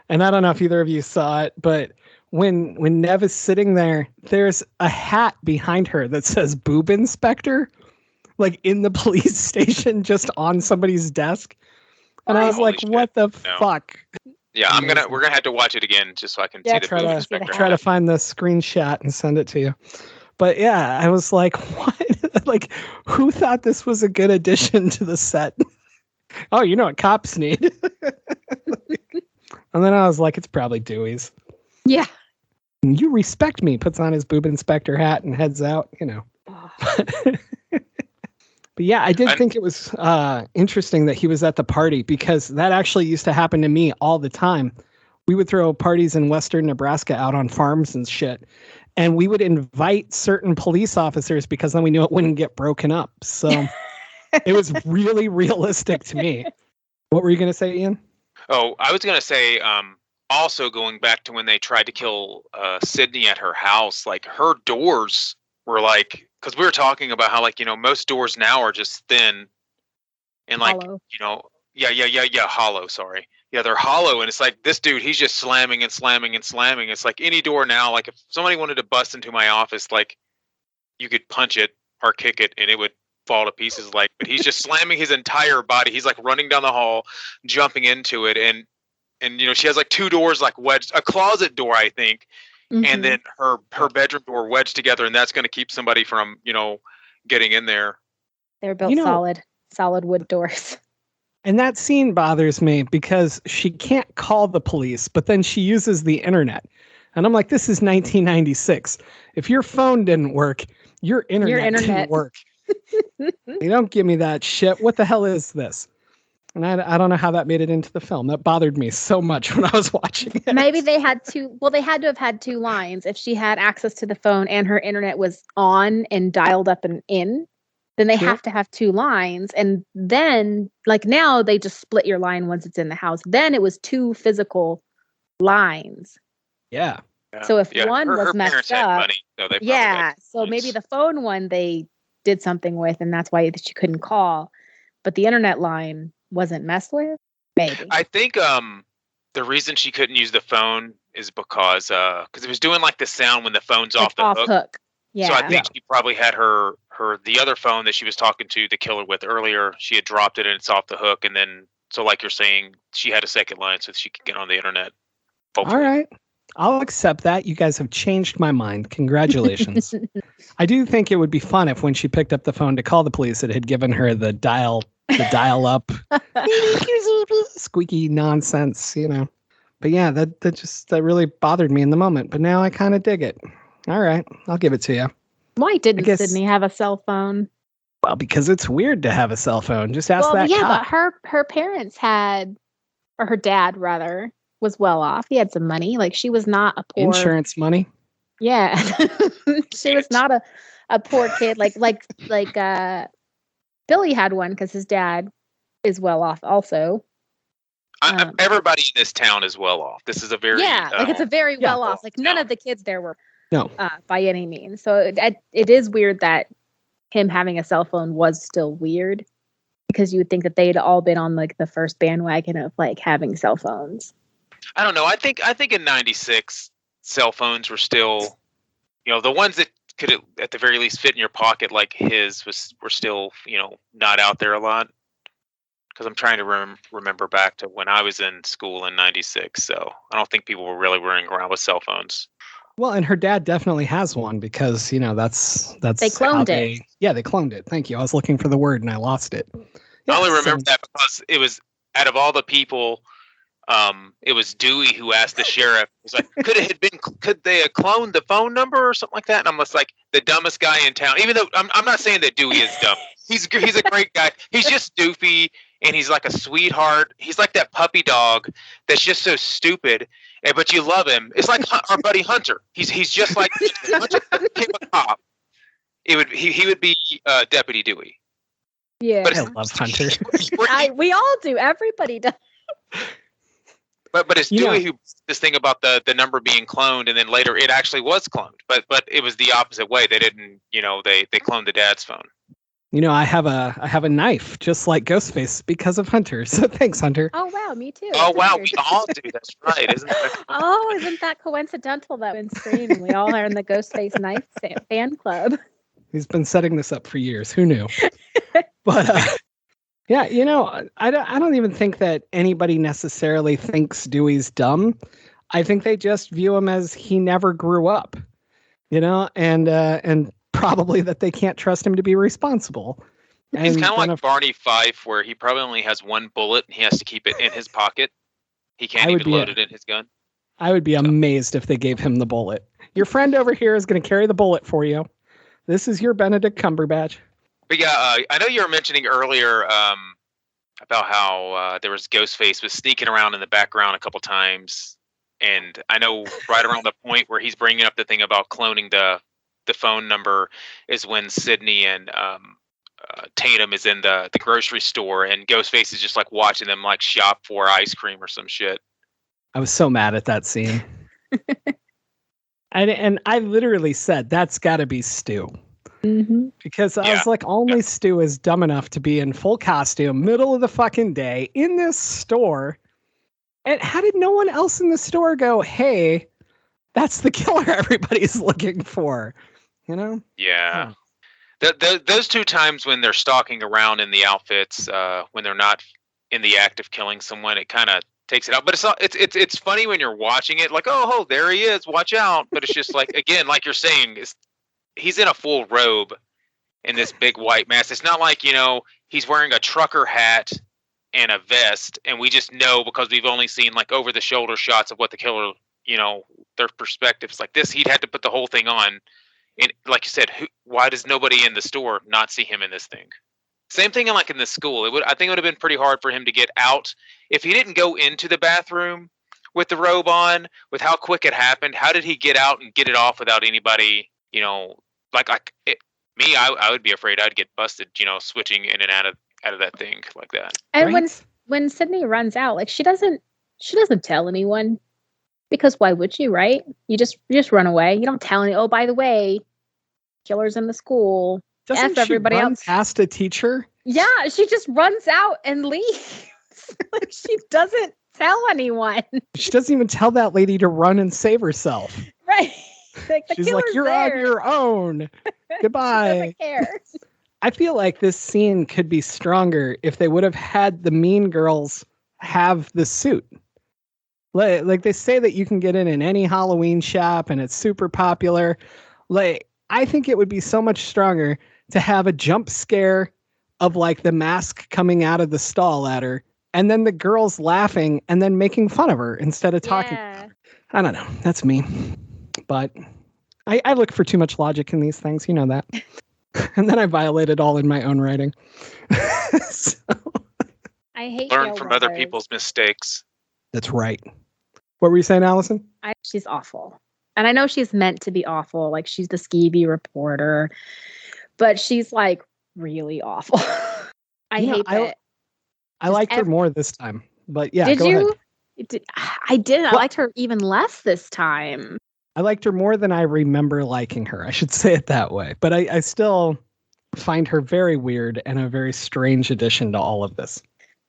And I don't know if either of you saw it, but when Nev is sitting there, there's a hat behind her that says Boob Inspector, like in the police station, just on somebody's desk. And I was like, what the fuck? Yeah, we're gonna have to watch it again just so I can see the Boob Inspector. Try to find the screenshot and send it to you. But yeah, I was like, what? Like, who thought this was a good addition to the set? Oh, you know what cops need. And then I was like, it's probably Dewey's. Yeah. You respect me, puts on his Boob Inspector hat and heads out, you know. But yeah, I did think it was interesting that he was at the party because that actually used to happen to me all the time. We would throw parties in Western Nebraska out on farms and shit. And we would invite certain police officers because then we knew it wouldn't get broken up. So it was really realistic to me. What were you going to say, Ian? Oh, I was going to say, also going back to when they tried to kill Sydney at her house, like her doors were like, because we were talking about how like, you know, most doors now are just thin and like, hollow. You know, hollow, sorry. Yeah, they're hollow. And it's like this dude, he's just slamming and slamming and slamming. It's like any door now, like if somebody wanted to bust into my office, like you could punch it or kick it and it would fall to pieces. Like, but he's just slamming his entire body. He's like running down the hall, jumping into it. And you know, she has like two doors like wedged, a closet door, I think. Mm-hmm. And then her bedroom door wedged together, and that's going to keep somebody from, you know, getting in there. They're built solid wood doors. And that scene bothers me because she can't call the police, but then she uses the internet. And I'm like, this is 1996. If your phone didn't work, your internet didn't work. You don't give me that shit. What the hell is this? And I don't know how that made it into the film. That bothered me so much when I was watching it. Maybe they had they had to have had two lines. If she had access to the phone and her internet was on and dialed up and in, then they have to have two lines. And then, like now, they just split your line once it's in the house. Then it was two physical lines. Yeah. So if one was messed up, money, so so maybe the phone one they did something with, and that's why she couldn't call. But the internet line wasn't messed with? Maybe. I think the reason she couldn't use the phone is because it was doing like the sound when the phone's off the hook. Yeah. So I think she probably had her the other phone that she was talking to the killer with earlier. She had dropped it and it's off the hook, and then so like you're saying, she had a second line so she could get on the internet. Hopefully. All right. I'll accept that. You guys have changed my mind. Congratulations. I do think it would be fun if when she picked up the phone to call the police, it had given her the dial up squeaky nonsense, you know. But yeah, that really bothered me in the moment. But now I kind of dig it. All right, I'll give it to you. Why didn't Sydney have a cell phone? Well, because it's weird to have a cell phone. Just ask that cop. But her parents had, or her dad rather, was well off. He had some money. Like she was not a poor insurance money. Yeah, she was not a poor kid. Like Billy had one because his dad is well off also. Everybody in this town is well off. This is a very it's a very well off. Like none of the kids there were by any means. So it is weird that him having a cell phone was still weird because you would think that they'd all been on like the first bandwagon of like having cell phones. I don't know. I think in '96 cell phones were still, you know, the ones that could at the very least fit in your pocket like his were still, you know, not out there a lot. Because I'm trying to remember back to when I was in school in '96, so I don't think people were really running around with cell phones. Well, and her dad definitely has one because, you know, that's they cloned it. Yeah, they cloned it. Thank you. I was looking for the word and I lost it. I only remember that because it was out of all the people it was Dewey who asked the sheriff. He's like, could they have cloned the phone number or something like that? And I'm just like, the dumbest guy in town. Even though I'm not saying that Dewey is dumb. He's a great guy. He's just doofy, and he's like a sweetheart. He's like that puppy dog that's just so stupid, but you love him. It's like our buddy Hunter. He's just like Hunter became a cop. He would be Deputy Dewey. Yeah, but I love Hunter. We all do. Everybody does. But it's Dewey who this thing about the number being cloned, and then later it actually was cloned. But it was the opposite way. They didn't, they cloned the dad's phone. I have a knife just like Ghostface because of Hunter. So thanks, Hunter. Oh wow, me too. Oh wow, we all do. That's right, isn't that? Isn't that coincidental that in Scream we all are in the Ghostface knife fan club? He's been setting this up for years. Who knew? But yeah, I don't even think that anybody necessarily thinks Dewey's dumb. I think they just view him as he never grew up, and probably that they can't trust him to be responsible. He's kind of like Barney Fife, where he probably only has one bullet and he has to keep it in his pocket. He can't even load it in his gun. I would be amazed if they gave him the bullet. Your friend over here is going to carry the bullet for you. This is your Benedict Cumberbatch. But yeah, I know you were mentioning earlier about how there was Ghostface was sneaking around in the background a couple times, and I know right around the point where he's bringing up the thing about cloning the phone number is when Sydney and Tatum is in the grocery store, and Ghostface is just like watching them like shop for ice cream or some shit. I was so mad at that scene. And I literally said, that's got to be Stu. Mm-hmm. Because I was like, only Stu is dumb enough to be in full costume, middle of the fucking day, in this store. And how did no one else in the store go, hey, that's the killer everybody's looking for? Yeah. Those two times when they're stalking around in the outfits, when they're not in the act of killing someone, it kind of takes it out. But it's funny when you're watching it, like, oh, there he is, watch out. But it's just like, again, like you're saying, he's in a full robe in this big white mask. It's not like, he's wearing a trucker hat and a vest, and we just know because we've only seen like over the shoulder shots of what the killer, their perspectives like this. He'd had to put the whole thing on. And like you said, why does nobody in the store not see him in this thing? Same thing in the school. I think it would have been pretty hard for him to get out if he didn't go into the bathroom with the robe on. With how quick it happened, how did he get out and get it off without anybody? I would be afraid I'd get busted. Switching in and out of that thing like that. And right? when Sydney runs out, like she doesn't tell anyone, because why would you? Right? You just run away. You don't tell any. Oh, by the way, killer's in the school. Doesn't she everybody run else past a teacher? Yeah, she just runs out and leaves. Like she doesn't tell anyone. She doesn't even tell that lady to run and save herself. Right. She's like, you're there. On your own. Goodbye. She doesn't care. I feel like this scene could be stronger if they would have had the mean girls have the suit. Like they say that you can get in any Halloween shop and it's super popular. Like, I think it would be so much stronger to have a jump scare of like the mask coming out of the stall at her, and then the girls laughing and then making fun of her instead of talking. Yeah. I don't know. That's me. But I look for too much logic in these things. You know that. And then I violate it all in my own writing. So, I hate learn from other people's mistakes. That's right. What were you saying, Allison? She's awful. And I know she's meant to be awful. Like she's the skeevy reporter, but she's like really awful. I hate it. I liked her more this time, but yeah. Did go you? Ahead. I did. I liked her even less this time. I liked her more than I remember liking her. I should say it that way. But I still find her very weird and a very strange addition to all of this.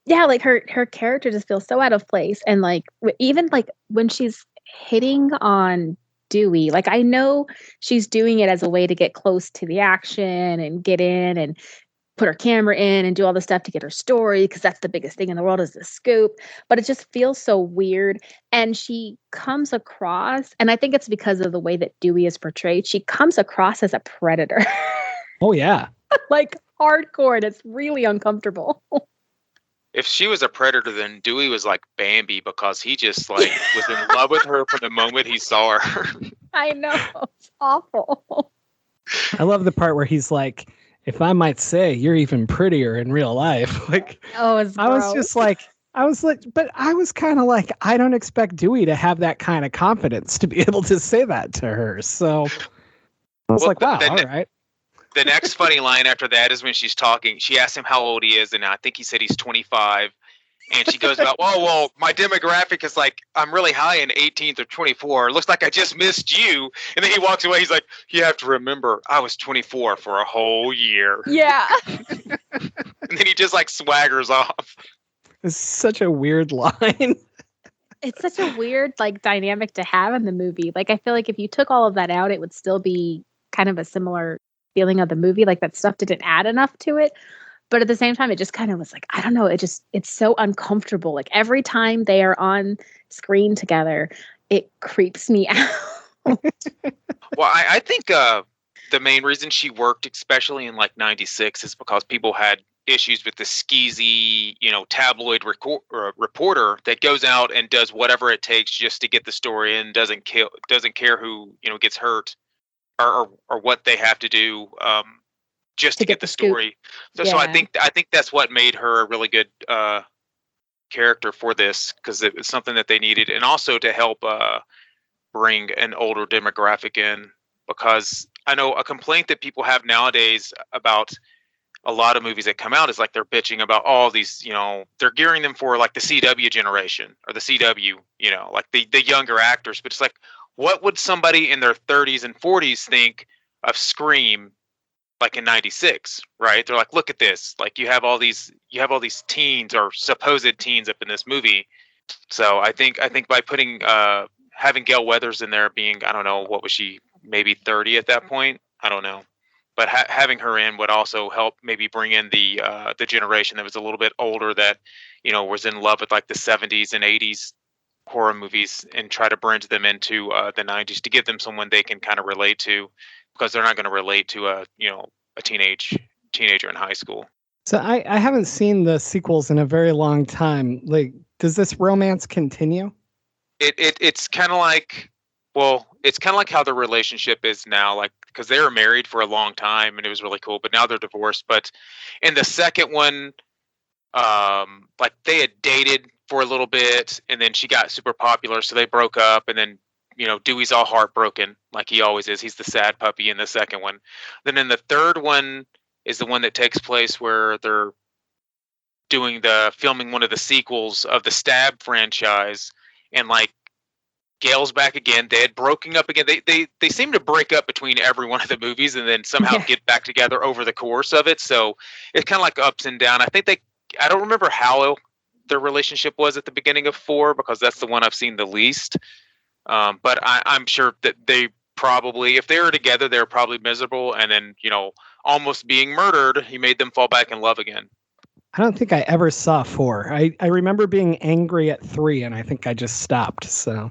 Yeah, like her character just feels so out of place. And like even like when she's hitting on Dewey, like I know she's doing it as a way to get close to the action and get in and put her camera in and do all the stuff to get her story, because that's the biggest thing in the world is the scoop. But it just feels so weird. And she comes across, and I think it's because of the way that Dewey is portrayed, she comes across as a predator. Oh, yeah. Like hardcore, and it's really uncomfortable. If she was a predator, then Dewey was like Bambi because he just like was in love with her from the moment he saw her. I know. It's awful. I love the part where he's like, if I might say, you're even prettier in real life. Like, Oh, it's I was gross. just like, but I was kind of like, I don't expect Dewey to have that kind of confidence to be able to say that to her. So I was like, wow, all right. The next funny line after that is when she's talking. She asks him how old he is, and I think he said he's 25. And she goes about, well, my demographic is like, I'm really high in 18th or 24. It looks like I just missed you. And then he walks away. He's like, you have to remember, I was 24 for a whole year. Yeah. And then he just like swaggers off. It's such a weird line. It's such a weird like dynamic to have in the movie. Like I feel like if you took all of that out, it would still be kind of a similar feeling of the movie. Like that stuff didn't add enough to it. But at the same time, it just kind of was like, I don't know. It's so uncomfortable. Like every time they are on screen together, it creeps me out. Well, I think the main reason she worked, especially in like 96, is because people had issues with the skeezy, tabloid reporter that goes out and does whatever it takes just to get the story in, doesn't care who, gets hurt or what they have to do. Just to get the story. So I think that's what made her a really good character for this, because it was something that they needed, and also to help bring an older demographic in, because I know a complaint that people have nowadays about a lot of movies that come out is like they're bitching about all these, they're gearing them for like the CW generation or the CW, like the younger actors. But it's like, what would somebody in their 30s and 40s think of Scream? Like in 96, right? They're like, look at this. Like you have all these teens or supposed teens up in this movie. So I think by putting having Gail Weathers in there being, I don't know, what was she, maybe 30 at that point? I don't know. But having her in would also help maybe bring in the generation that was a little bit older that, was in love with like the 70s and 80s horror movies, and try to bridge them into the 90s to give them someone they can kind of relate to, because they're not going to relate to a teenager in high school. So I haven't seen the sequels in a very long time. Like, does this romance continue? It's kind of like, it's kind of like how the relationship is now, like, because they were married for a long time and it was really cool, but now they're divorced. But in the second one, like they had dated for a little bit, and then she got super popular, so they broke up, and then Dewey's all heartbroken, like he always is. He's the sad puppy in the second one. Then in the third one is the one that takes place where they're filming one of the sequels of the Stab franchise, and like Gail's back again. They had broken up again. They seem to break up between every one of the movies and then somehow get back together over the course of it. So it's kind of like ups and down. I don't remember how their relationship was at the beginning of 4, because that's the one I've seen the least. But I'm sure that they probably, if they were together, they were probably miserable, and then, almost being murdered, he made them fall back in love again. I don't think I ever saw 4. I remember being angry at 3, and I think I just stopped. So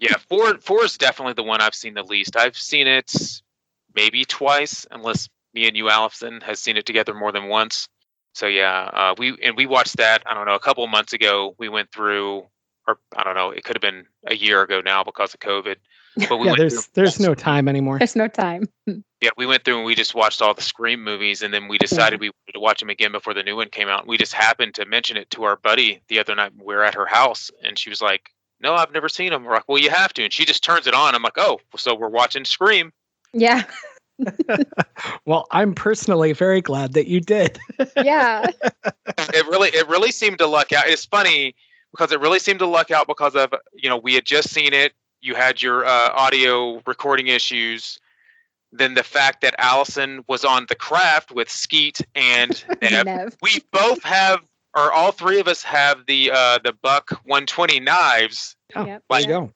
yeah, 4 is definitely the one I've seen the least. I've seen it maybe twice, unless me and you, Allison, has seen it together more than once. So yeah, we watched that, I don't know, a couple of months ago. We went through, or I don't know, it could have been a year ago now because of COVID. But there's no time anymore. There's no time. Yeah, we went through and we just watched all the Scream movies, and then we decided we wanted to watch them again before the new one came out. We just happened to mention it to our buddy the other night. We were at her house, and she was like, "No, I've never seen them." We're like, "Well, you have to." And she just turns it on. I'm like, "Oh, so we're watching Scream." Yeah. Well, I'm personally very glad that you did. Yeah. It really seemed to luck out. It's funny because it really seemed to luck out because of, we had just seen it. You had your audio recording issues. Then the fact that Allison was on The Craft with Skeet and Nev. We both have, or all three of us have the Buck 120 knives. Oh, there you go.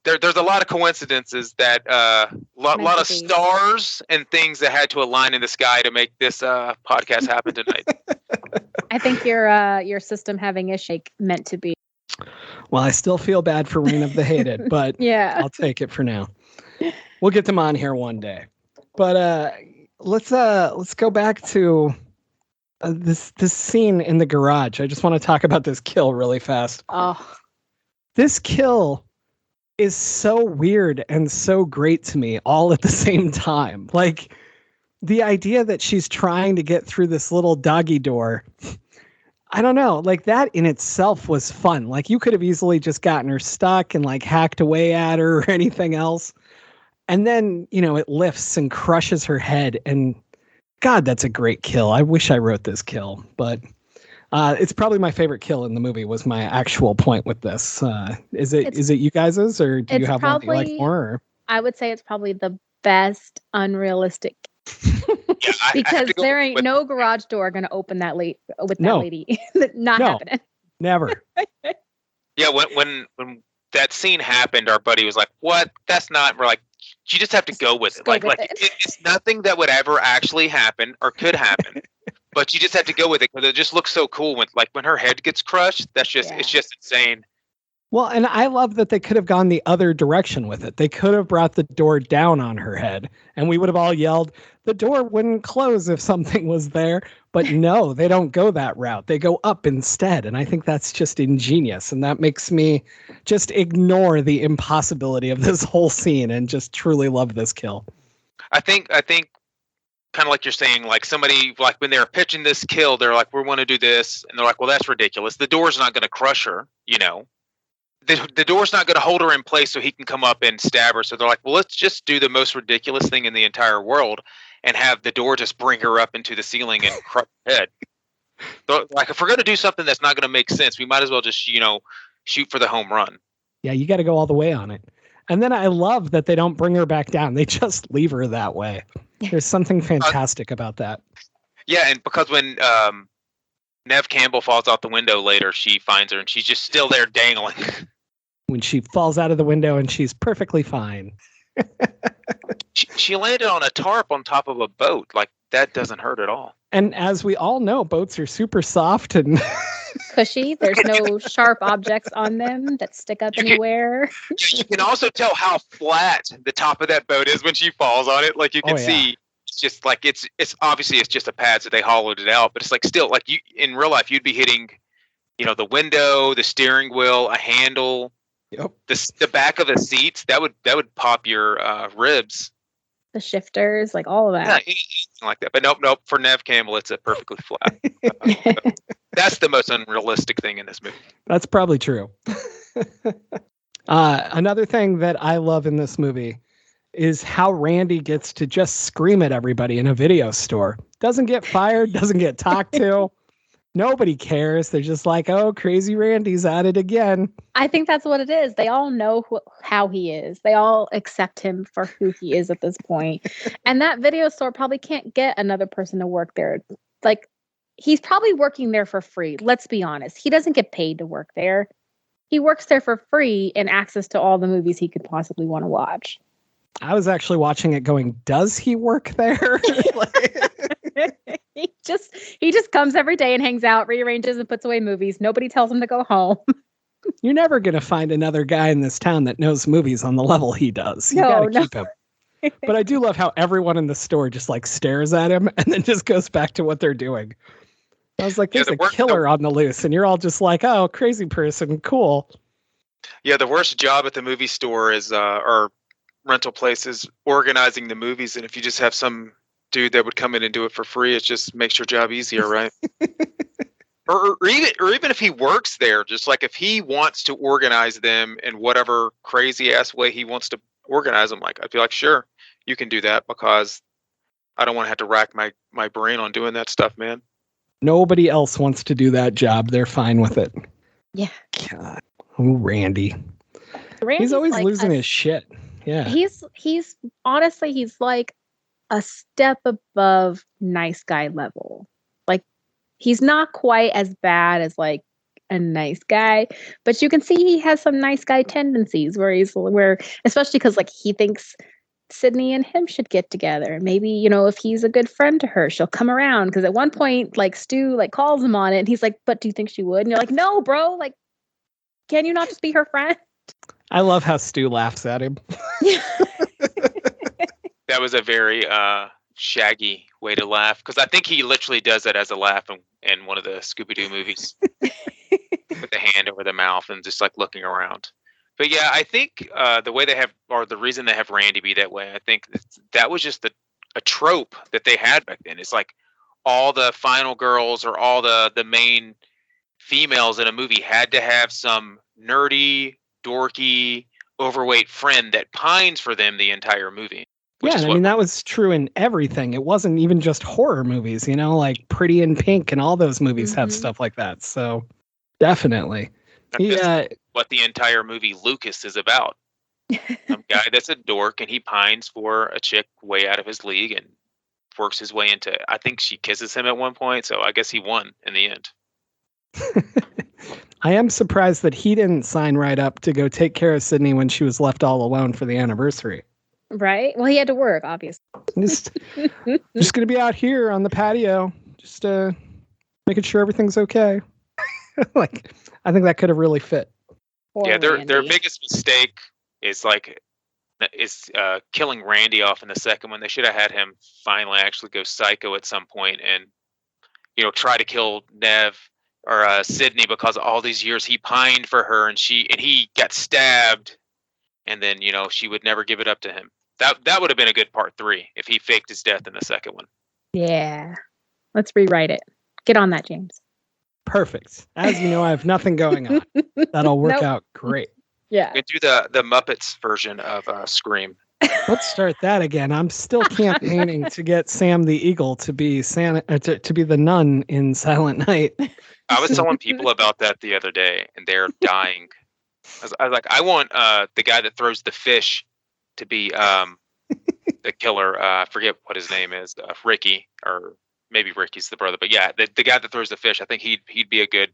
There's a lot of coincidences that lot of stars and things that had to align in the sky to make this podcast happen tonight. I think your system having a shake meant to be. Well, I still feel bad for Reign of the Hated, but yeah, I'll take it for now. We'll get them on here one day. But let's go back to This scene in the garage. I just want to talk about this kill really fast. Oh, This kill is so weird and so great to me all at the same time. Like the idea that she's trying to get through this little doggy door. I don't know. Like that in itself was fun. Like you could have easily just gotten her stuck and like hacked away at her or anything else. And then, it lifts and crushes her head. And God, that's a great kill. I wish I wrote this kill, but it's probably my favorite kill in the movie was my actual point with this. Is it you guys's or do you have one that you like more? Or? I would say it's probably the best unrealistic because there ain't no garage door going to open that late with that lady. Not happening. Never. Yeah, when that scene happened, our buddy was like, "What? That's not." We're like, "You just have to go with it. It's nothing that would ever actually happen or could happen, but you just have to go with it because it just looks so cool when her head gets crushed. That's just it's just insane." Well, and I love that they could have gone the other direction with it. They could have brought the door down on her head, and we would have all yelled, the door wouldn't close if something was there. But no, they don't go that route. They go up instead. And I think that's just ingenious. And that makes me just ignore the impossibility of this whole scene and just truly love this kill. I think kind of like you're saying, like somebody, like when they're pitching this kill, they're like, we want to do this. And they're like, well, that's ridiculous. The door's not going to crush her, The door's not going to hold her in place so he can come up and stab her. So they're like, well, let's just do the most ridiculous thing in the entire world and have the door just bring her up into the ceiling and crush her head. So, like, if we're going to do something that's not going to make sense, we might as well just, shoot for the home run. Yeah, you got to go all the way on it. And then I love that they don't bring her back down. They just leave her that way. There's something fantastic about that. Yeah, and because when Nev Campbell falls out the window later, she finds her and she's just still there dangling. When she falls out of the window and she's perfectly fine. She landed on a tarp on top of a boat. Like, that doesn't hurt at all. And as we all know, boats are super soft and cushy. There's no sharp objects on them that stick up anywhere. You can also tell how flat the top of that boat is when she falls on it. Like, you can see, it's just like, it's obviously it's just a pad, so they hollowed it out. But it's like still, like you in real life, you'd be hitting, the window, the steering wheel, a handle. Yep. The back of the seats that would pop your ribs. The shifters, like all of that. Yeah, anything like that. But nope. For Nev Campbell, it's a perfectly flat. That's the most unrealistic thing in this movie. That's probably true. Another thing that I love in this movie is how Randy gets to just scream at everybody in a video store. Doesn't get fired, doesn't get talked to. Nobody cares. They're just like, oh, crazy Randy's at it again. I think that's what it is. They all know how he is. They all accept him for who he is at this point. And that video store probably can't get another person to work there. Like, he's probably working there for free. Let's be honest. He doesn't get paid to work there. He works there for free and access to all the movies he could possibly want to watch. I was actually watching it going, does he work there? He just comes every day and hangs out, rearranges and puts away movies. Nobody tells him to go home. You're never going to find another guy in this town that knows movies on the level he does. You got to keep him. But I do love how everyone in the store just like stares at him and then just goes back to what they're doing. I was like, there's a killer on the loose. And you're all just like, oh, crazy person. Cool. Yeah, the worst job at the movie store is, or rental places, organizing the movies. And if you just have some dude that would come in and do it for free, it just makes your job easier, right? or even if he works there, just like if he wants to organize them in whatever crazy ass way he wants to organize them, like I'd be like, sure, you can do that because I don't want to have to rack my brain on doing that stuff, man. Nobody else wants to do that job. They're fine with it. Yeah. God. Oh, Randy. He's always like losing his shit. Yeah. He's honestly, he's like a step above nice guy level. Like, he's not quite as bad as like a nice guy, but you can see he has some nice guy tendencies where especially because like he thinks Sydney and him should get together. Maybe, if he's a good friend to her, she'll come around. Because at one point, like Stu like calls him on it and he's like, but do you think she would? And you're like, no, bro, like, can you not just be her friend? I love how Stu laughs at him. That was a very shaggy way to laugh, because I think he literally does that as a laugh in one of the Scooby-Doo movies. With the hand over the mouth and just like looking around. But yeah, I think the way they have, or the reason they have Randy be that way, I think that was just a trope that they had back then. It's like all the final girls or all the main females in a movie had to have some nerdy, dorky, overweight friend that pines for them the entire movie. Yeah, I mean, that was true in everything. It wasn't even just horror movies, like Pretty in Pink and all those movies have stuff like that. So definitely. What the entire movie Lucas is about. Some guy that's a dork and he pines for a chick way out of his league and works his way into, I think she kisses him at one point, so I guess he won in the end. I am surprised that he didn't sign right up to go take care of Sydney when she was left all alone for the anniversary. Right? Well, he had to work, obviously. Just going to be out here on the patio, just making sure everything's okay. Like, I think that could have really fit. Yeah, their biggest mistake is killing Randy off in the second one. They should have had him finally actually go psycho at some point and try to kill Nev or Sydney, because all these years he pined for her and he got stabbed, and then she would never give it up to him. That would have been a good part 3 if he faked his death in the second one. Yeah, let's rewrite it. Get on that, James. Perfect. As you know, I have nothing going on. That'll work out great. Yeah. We could do the Muppets version of Scream. Let's start that again. I'm still campaigning to get Sam the Eagle to be to be the nun in Silent Night. I was telling people about that the other day, and they're dying. I was like, I want the guy that throws the fish to be the killer. I forget what his name is, Ricky, or maybe Ricky's the brother. But yeah, the guy that throws the fish, I think he'd be a good,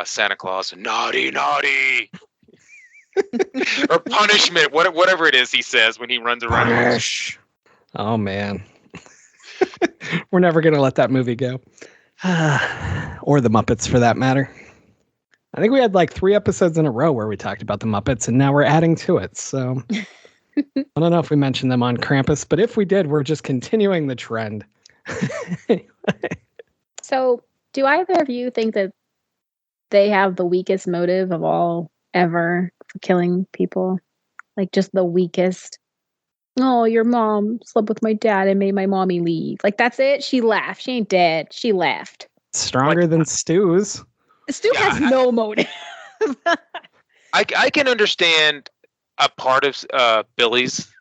Santa Claus. Naughty. Or punishment, whatever it is he says when he runs around. Punish. Oh man, we're never gonna let that movie go, or the Muppets for that matter. I think we had like 3 episodes in a row where we talked about the Muppets, and now we're adding to it. So I don't know if we mentioned them on Krampus, but if we did, we're just continuing the trend. So, do either of you think that they have the weakest motive of all ever for killing people? Like, just the weakest. Oh, your mom slept with my dad and made my mommy leave. Like, that's it. She left. She ain't dead. She left. Stronger than Stu's. Stu has no motive. I can understand a part of Billy's,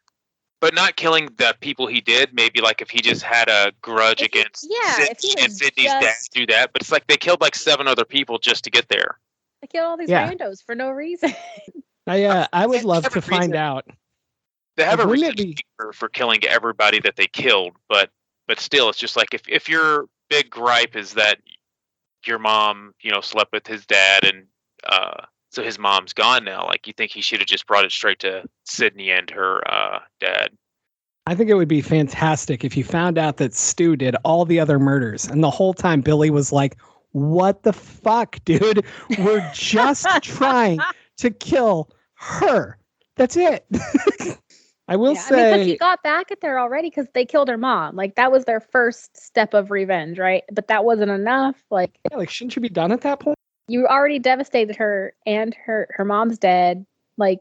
but not killing the people he did. Maybe like if he just had a grudge against Sydney and Sydney's dad do that. But it's like they killed like 7 other people just to get there. They killed all these randos for no reason. I would love to find out. They have a reason for killing everybody that they killed, but still, it's just like if your big gripe is that your mom, slept with his dad, and so his mom's gone now. Like, you think he should have just brought it straight to Sydney and her dad. I think it would be fantastic if you found out that Stu did all the other murders, and the whole time Billy was like, "What the fuck, dude? We're just trying to kill her. That's it." I will say, but he got back at her already because they killed her mom. Like, that was their first step of revenge, right? But that wasn't enough. Like, shouldn't you be done at that point? You already devastated her, and her mom's dead. Like,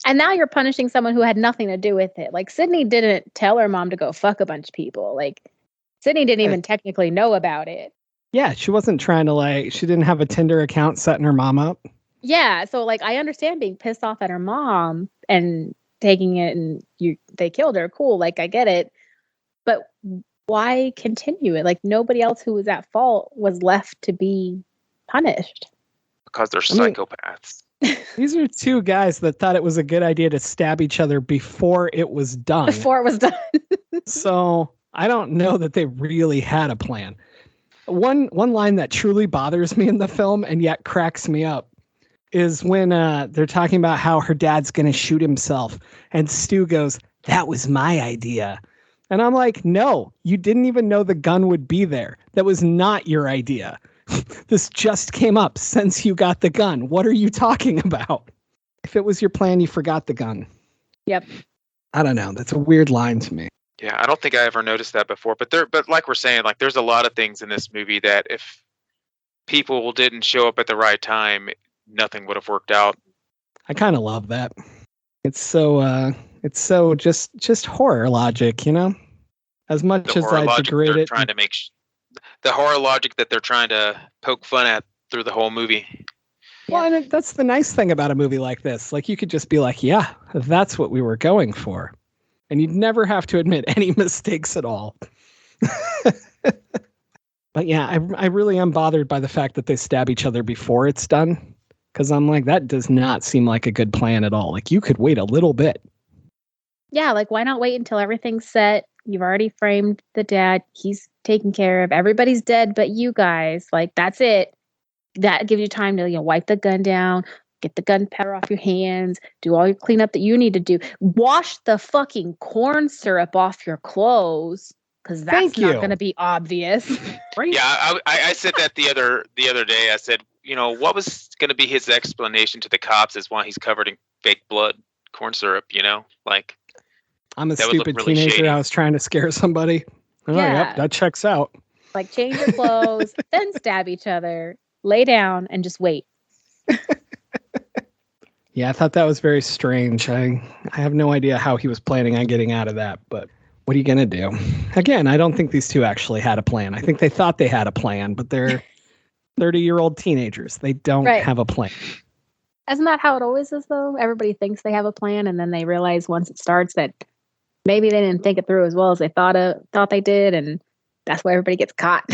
and now you're punishing someone who had nothing to do with it. Like, Sydney didn't tell her mom to go fuck a bunch of people. Like, Sydney didn't even technically know about it. Yeah, she wasn't trying to, she didn't have a Tinder account setting her mom up. Yeah, so, like, I understand being pissed off at her mom and taking it, and they killed her. Cool, like, I get it. But why continue it? Like, nobody else who was at fault was left to be punished. Because they're psychopaths. These are 2 guys that thought it was a good idea to stab each other before it was done. So I don't know that they really had a plan. One line that truly bothers me in the film and yet cracks me up is when they're talking about how her dad's going to shoot himself. And Stu goes, "That was my idea." And I'm like, no, you didn't even know the gun would be there. That was not your idea. This just came up since you got the gun. What are you talking about? If it was your plan, you forgot the gun. Yep. I don't know. That's a weird line to me. Yeah, I don't think I ever noticed that before. But like we're saying, like there's a lot of things in this movie that if people didn't show up at the right time, nothing would have worked out. I kind of love that. It's so just horror logic, you know? As much The as horror I logic degrade they're it. trying to make the horror logic that they're trying to poke fun at through the whole movie. Well, and that's the nice thing about a movie like this. Like, you could just be like, yeah, that's what we were going for. And you'd never have to admit any mistakes at all. But yeah, I really am bothered by the fact that they stab each other before it's done. Because I'm like, that does not seem like a good plan at all. Like, you could wait a little bit. Yeah, like why not wait until everything's set? You've already framed the dad. He's taken care of. Everybody's dead but you guys. Like, that's it. That gives you time to, wipe the gun down, get the gunpowder off your hands, do all your cleanup that you need to do. Wash the fucking corn syrup off your clothes, because that's not going to be obvious. Right? Yeah, I said that the other day. I said, what was going to be his explanation to the cops is why he's covered in fake blood, corn syrup, like. I'm a stupid teenager. Shady. I was trying to scare somebody. Oh, yeah. Yep, that checks out. Like, change your clothes, then stab each other, lay down, and just wait. Yeah, I thought that was very strange. I have no idea how he was planning on getting out of that, but what are you going to do? Again, I don't think these two actually had a plan. I think they thought they had a plan, but they're 30-year-old teenagers. They don't have a plan. Isn't that how it always is, though? Everybody thinks they have a plan, and then they realize once it starts that maybe they didn't think it through as well as they thought they did, and that's why everybody gets caught.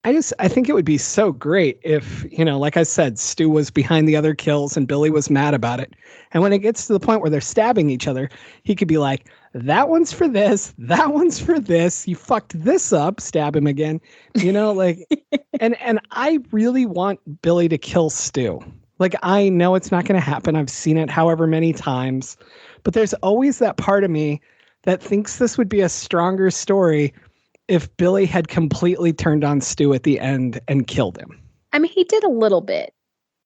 I think it would be so great if, like I said, Stu was behind the other kills and Billy was mad about it. And when it gets to the point where they're stabbing each other, he could be like, that one's for this, that one's for this. You fucked this up, stab him again. And I really want Billy to kill Stu. Like, I know it's not going to happen. I've seen it however many times, but there's always that part of me that thinks this would be a stronger story if Billy had completely turned on Stu at the end and killed him. I mean, he did a little bit.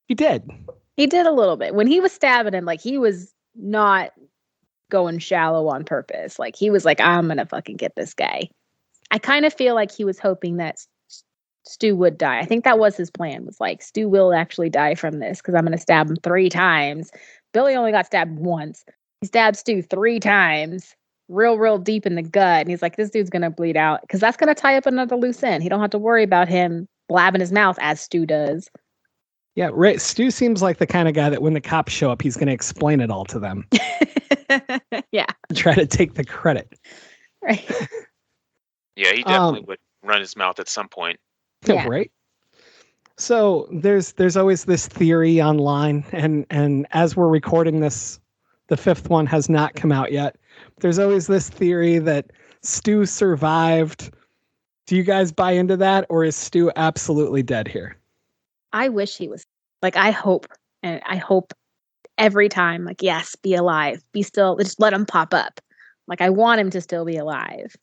He did. He did a little bit. When he was stabbing him, like, he was not going shallow on purpose. Like, he was like, I'm going to fucking get this guy. I kind of feel like he was hoping that Stu would die. I think that was his plan, was like, Stu will actually die from this because I'm going to stab him 3 times. Billy only got stabbed once. He stabbed Stu 3 times. Real deep in the gut, and he's like, this dude's gonna bleed out, because that's gonna tie up another loose end. He don't have to worry about him blabbing his mouth as Stu does. Yeah, right. Stu seems like the kind of guy that when the cops show up, he's gonna explain it all to them. Yeah. Try to take the credit. Right. Yeah, he definitely would run his mouth at some point. Yeah. Right. So there's always this theory online, and as we're recording this, the 5th one has not come out yet. There's always this theory that Stu survived. Do you guys buy into that, or is Stu absolutely dead here? I wish he was. Like, I hope every time, like, yes, be alive, be still, just let him pop up. Like, I want him to still be alive.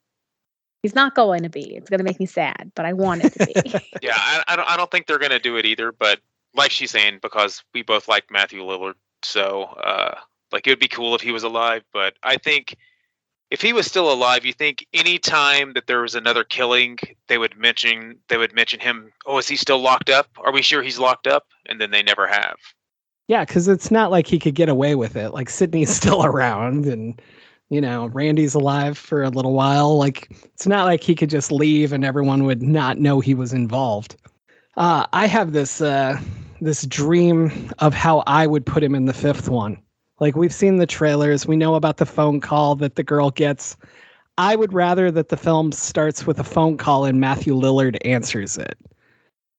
He's not going to be. It's going to make me sad, but I want it to be. Yeah, I don't think they're going to do it either, but like she's saying, because we both like Matthew Lillard, so like, it would be cool if he was alive, but I think if he was still alive, you think any time that there was another killing, they would mention him. Oh, is he still locked up? Are we sure he's locked up? And then they never have. Yeah, because it's not like he could get away with it. Like, Sydney's still around, and Randy's alive for a little while. Like, it's not like he could just leave and everyone would not know he was involved. I have this dream of how I would put him in the 5th one. Like, we've seen the trailers. We know about the phone call that the girl gets. I would rather that the film starts with a phone call and Matthew Lillard answers it.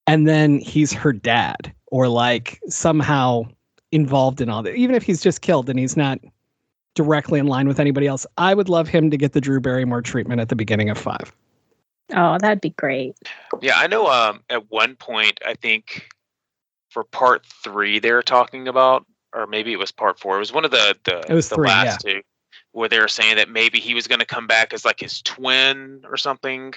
And then he's her dad, or like somehow involved in all that. Even if he's just killed and he's not directly in line with anybody else, I would love him to get the Drew Barrymore treatment at the beginning of 5. Oh, that'd be great. Yeah, I know at one point, I think for part 3 they were talking about, or maybe it was part 4. It was one of the last 2, where they were saying that maybe he was going to come back as like his twin or something.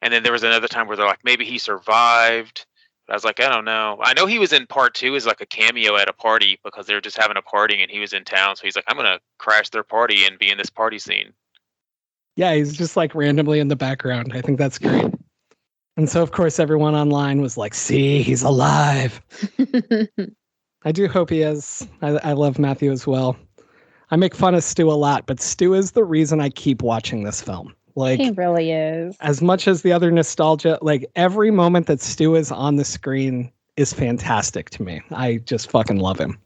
And then there was another time where they're like, maybe he survived. But I was like, I don't know. I know he was in part 2 as like a cameo at a party, because they were just having a party and he was in town. So he's like, I'm going to crash their party and be in this party scene. Yeah, he's just like randomly in the background. I think that's great. And so, of course, everyone online was like, see, he's alive. I do hope he is. I love Matthew as well. I make fun of Stu a lot, but Stu is the reason I keep watching this film. Like, He really is. as much as the other nostalgia, like every moment that Stu is on the screen is fantastic to me. I just fucking love him.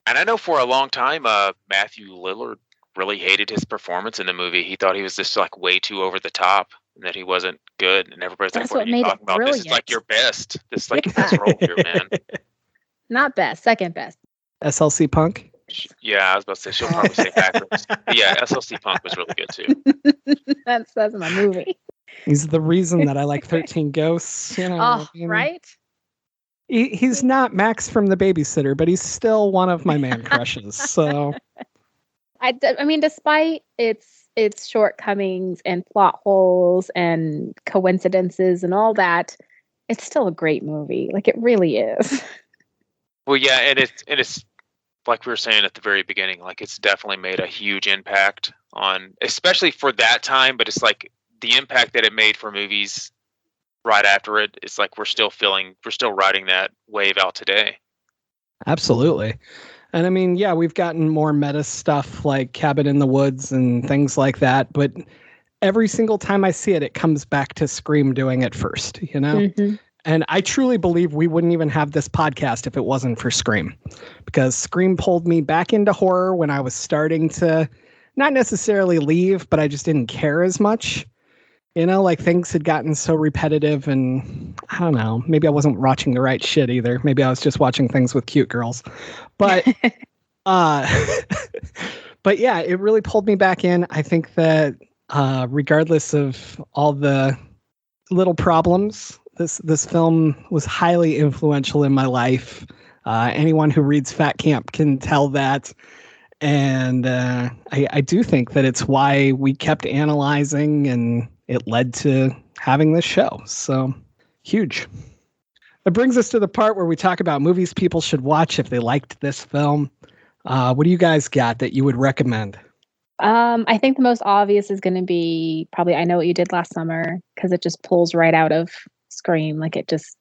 And I know for a long time, Matthew Lillard really hated his performance in the movie. He thought he was just like way too over the top and that he wasn't good. And everybody's That's like, what are what you made it talking about? This is brilliant. like your best. This is like your Yeah. best role here, man. Not best, second best. SLC Punk? Yeah, I was about to say, she'll probably say backwards. But yeah, SLC Punk was really good too. That's my movie. He's the reason that I like 13 Ghosts. You know, Oh, right? He's not Max from The Babysitter, but he's still one of my man crushes. So, I mean, despite its shortcomings and plot holes and coincidences and all that, it's still a great movie. Like, it really is. Well, yeah, and it's like we were saying at the very beginning, like it's definitely made a huge impact on, especially for that time. But it's like the impact that it made for movies right after it. It's like we're still riding that wave out today. absolutely. And I mean, yeah, we've gotten more meta stuff like Cabin in the Woods and things like that. But every single time I see it, it comes back to Scream doing it first, you know? Mm-hmm. And I truly believe we wouldn't even have this podcast if it wasn't for Scream, because Scream pulled me back into horror when I was starting to not necessarily leave, but I just didn't care as much. You know, like things had gotten so repetitive and I don't know, maybe I wasn't watching the right shit either. Maybe I was just watching things with cute girls. But but yeah, it really pulled me back in. I think that regardless of all the little problems, this film was highly influential in my life. Anyone who reads Fat Camp can tell that. And I do think that it's why we kept analyzing and it led to having this show. So huge. That brings us to the part where we talk about movies people should watch if they liked this film. What do you guys got that you would recommend? I think the most obvious is going to be probably I Know What You Did Last Summer, because it just pulls right out of Scream. Like it just,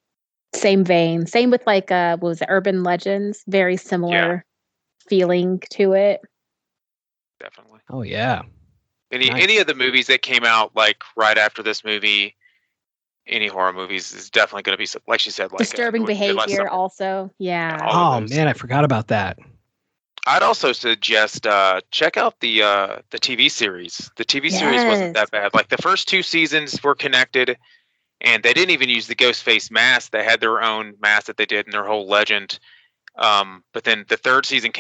same vein. Same with like, what was it, Urban Legends? Very similar feeling to it. Definitely. Oh, yeah. Any of the movies that came out like right after this movie, any horror movies is definitely going to be, like she said, like Disturbing Behavior also. Yeah. Oh, man, I forgot about that. I'd also suggest check out the TV series. The TV series wasn't that bad. Like the first 2 seasons were connected, and they didn't even use the Ghostface mask. They had their own mask that they did and their whole legend. But then the 3rd season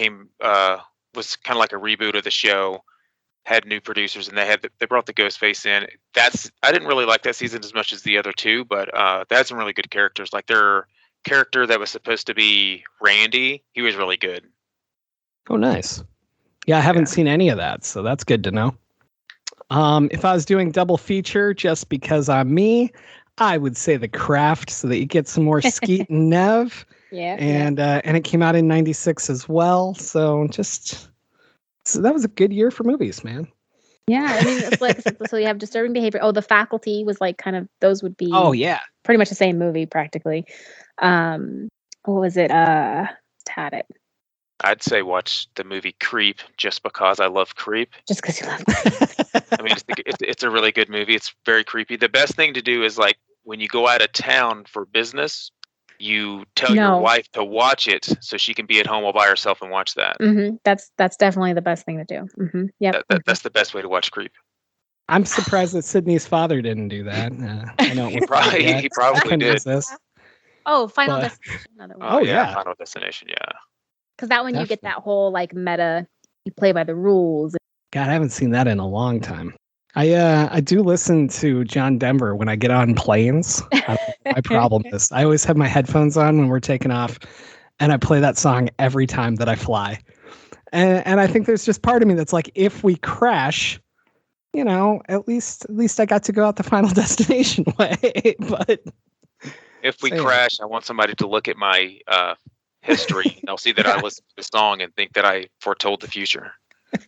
was kind of like a reboot of the show. Had new producers, and they brought the Ghostface in. I didn't really like that season as much as the other 2, but they had some really good characters. Like their character that was supposed to be Randy, he was really good. Oh, nice. Yeah, I haven't seen any of that, so that's good to know. If I was doing double feature just because I'm me, I would say The Craft, so that you get some more Skeet and Nev. Yeah. And it came out in 96 as well. So that was a good year for movies, man. Yeah, I mean, it's like, so you have Disturbing Behavior. Oh, The Faculty was like kind of, those would be pretty much the same movie practically. What was it? Had it. I'd say watch the movie Creep just because I love Creep. Just because you love Creep. I mean, it's a really good movie. It's very creepy. The best thing to do is like when you go out of town for business, you tell your wife to watch it so she can be at home all by herself and watch that. Mm-hmm. That's definitely the best thing to do. Mm-hmm. Yeah, that's the best way to watch Creep. I'm surprised that Sydney's father didn't do that. I know he probably did. Oh, Final Destination. Oh yeah, Final Destination. Yeah. Because that one you get that whole like meta, you play by the rules. God, I haven't seen that in a long time. I do listen to John Denver when I get on planes. My problem is I always have my headphones on when we're taking off, and I play that song every time that I fly. And I think there's just part of me that's like, if we crash, you know, at least I got to go out the Final Destination way. But if we crash, I want somebody to look at my history. They'll see that I listened to the song and think that I foretold the future.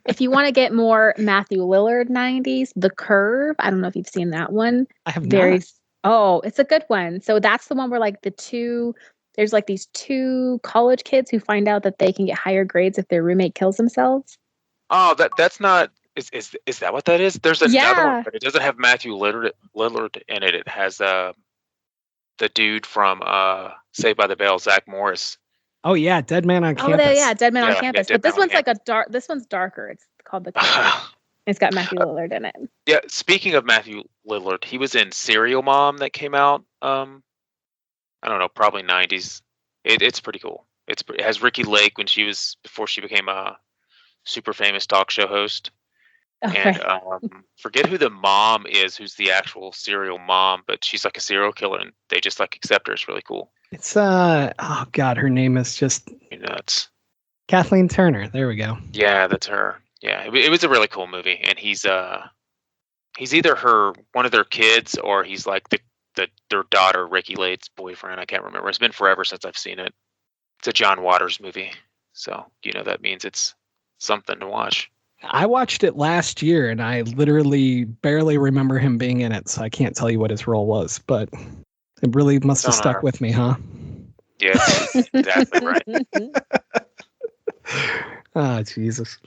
If you want to get more Matthew Lillard 90s, The Curve. I don't know if you've seen that one. I have not. Oh, it's a good one. So that's the one where like there's like these two college kids who find out that they can get higher grades if their roommate kills themselves. Oh, that's not. Is that what that is? There's another Yeah. one, but it doesn't have Matthew Lillard in it. It has the dude from Saved by the Bell, Zach Morris. Oh yeah, Dead Man on Campus. Oh, yeah, Dead Man on Yeah, Campus. Dead But this Man on one's like this one's darker. It's called The Curve. It's got Matthew Lillard in it. Yeah, speaking of Matthew Lillard, he was in Serial Mom that came out. I don't know, probably 90s. It's pretty cool. It has Ricky Lake before she became a super famous talk show host. Okay. And forget who the mom is, who's the actual serial mom, but she's like a serial killer, and they just like accept her. It's really cool. It's oh god, her name is just Nuts. Kathleen Turner. There we go. Yeah, that's her. Yeah, it was a really cool movie, and he's either one of their kids, or he's like their daughter, Ricky Lake's boyfriend. I can't remember. It's been forever since I've seen it. It's a John Waters movie, so that means it's something to watch. I watched it last year, and I literally barely remember him being in it, so I can't tell you what his role was, but it really must have stuck with me, huh? Yeah, exactly right. Oh, Jesus.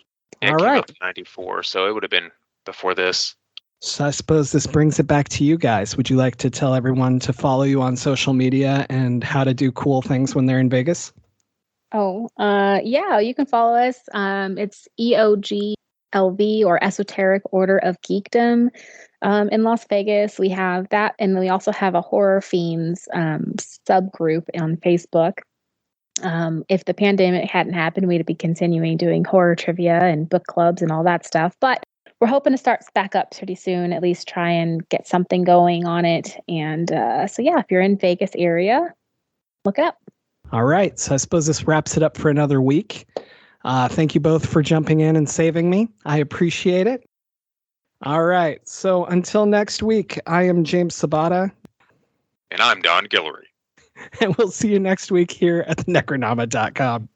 Yeah, All it came right. out in 94, so it would have been before this. So I suppose this brings it back to you guys. Would you like to tell everyone to follow you on social media and how to do cool things when they're in Vegas? Oh, yeah, you can follow us. It's EOGLV, or Esoteric Order of Geekdom. In Las Vegas, we have that, and we also have a Horror Fiends subgroup on Facebook. If the pandemic hadn't happened, we'd be continuing doing horror trivia and book clubs and all that stuff. But we're hoping to start back up pretty soon, at least try and get something going on it. And so, yeah, if you're in Vegas area, look it up. All right. So I suppose this wraps it up for another week. Thank you both for jumping in and saving me. I appreciate it. All right. So until next week, I am James Sabata. And I'm Don Guillory. And we'll see you next week here at the Necronoma.com.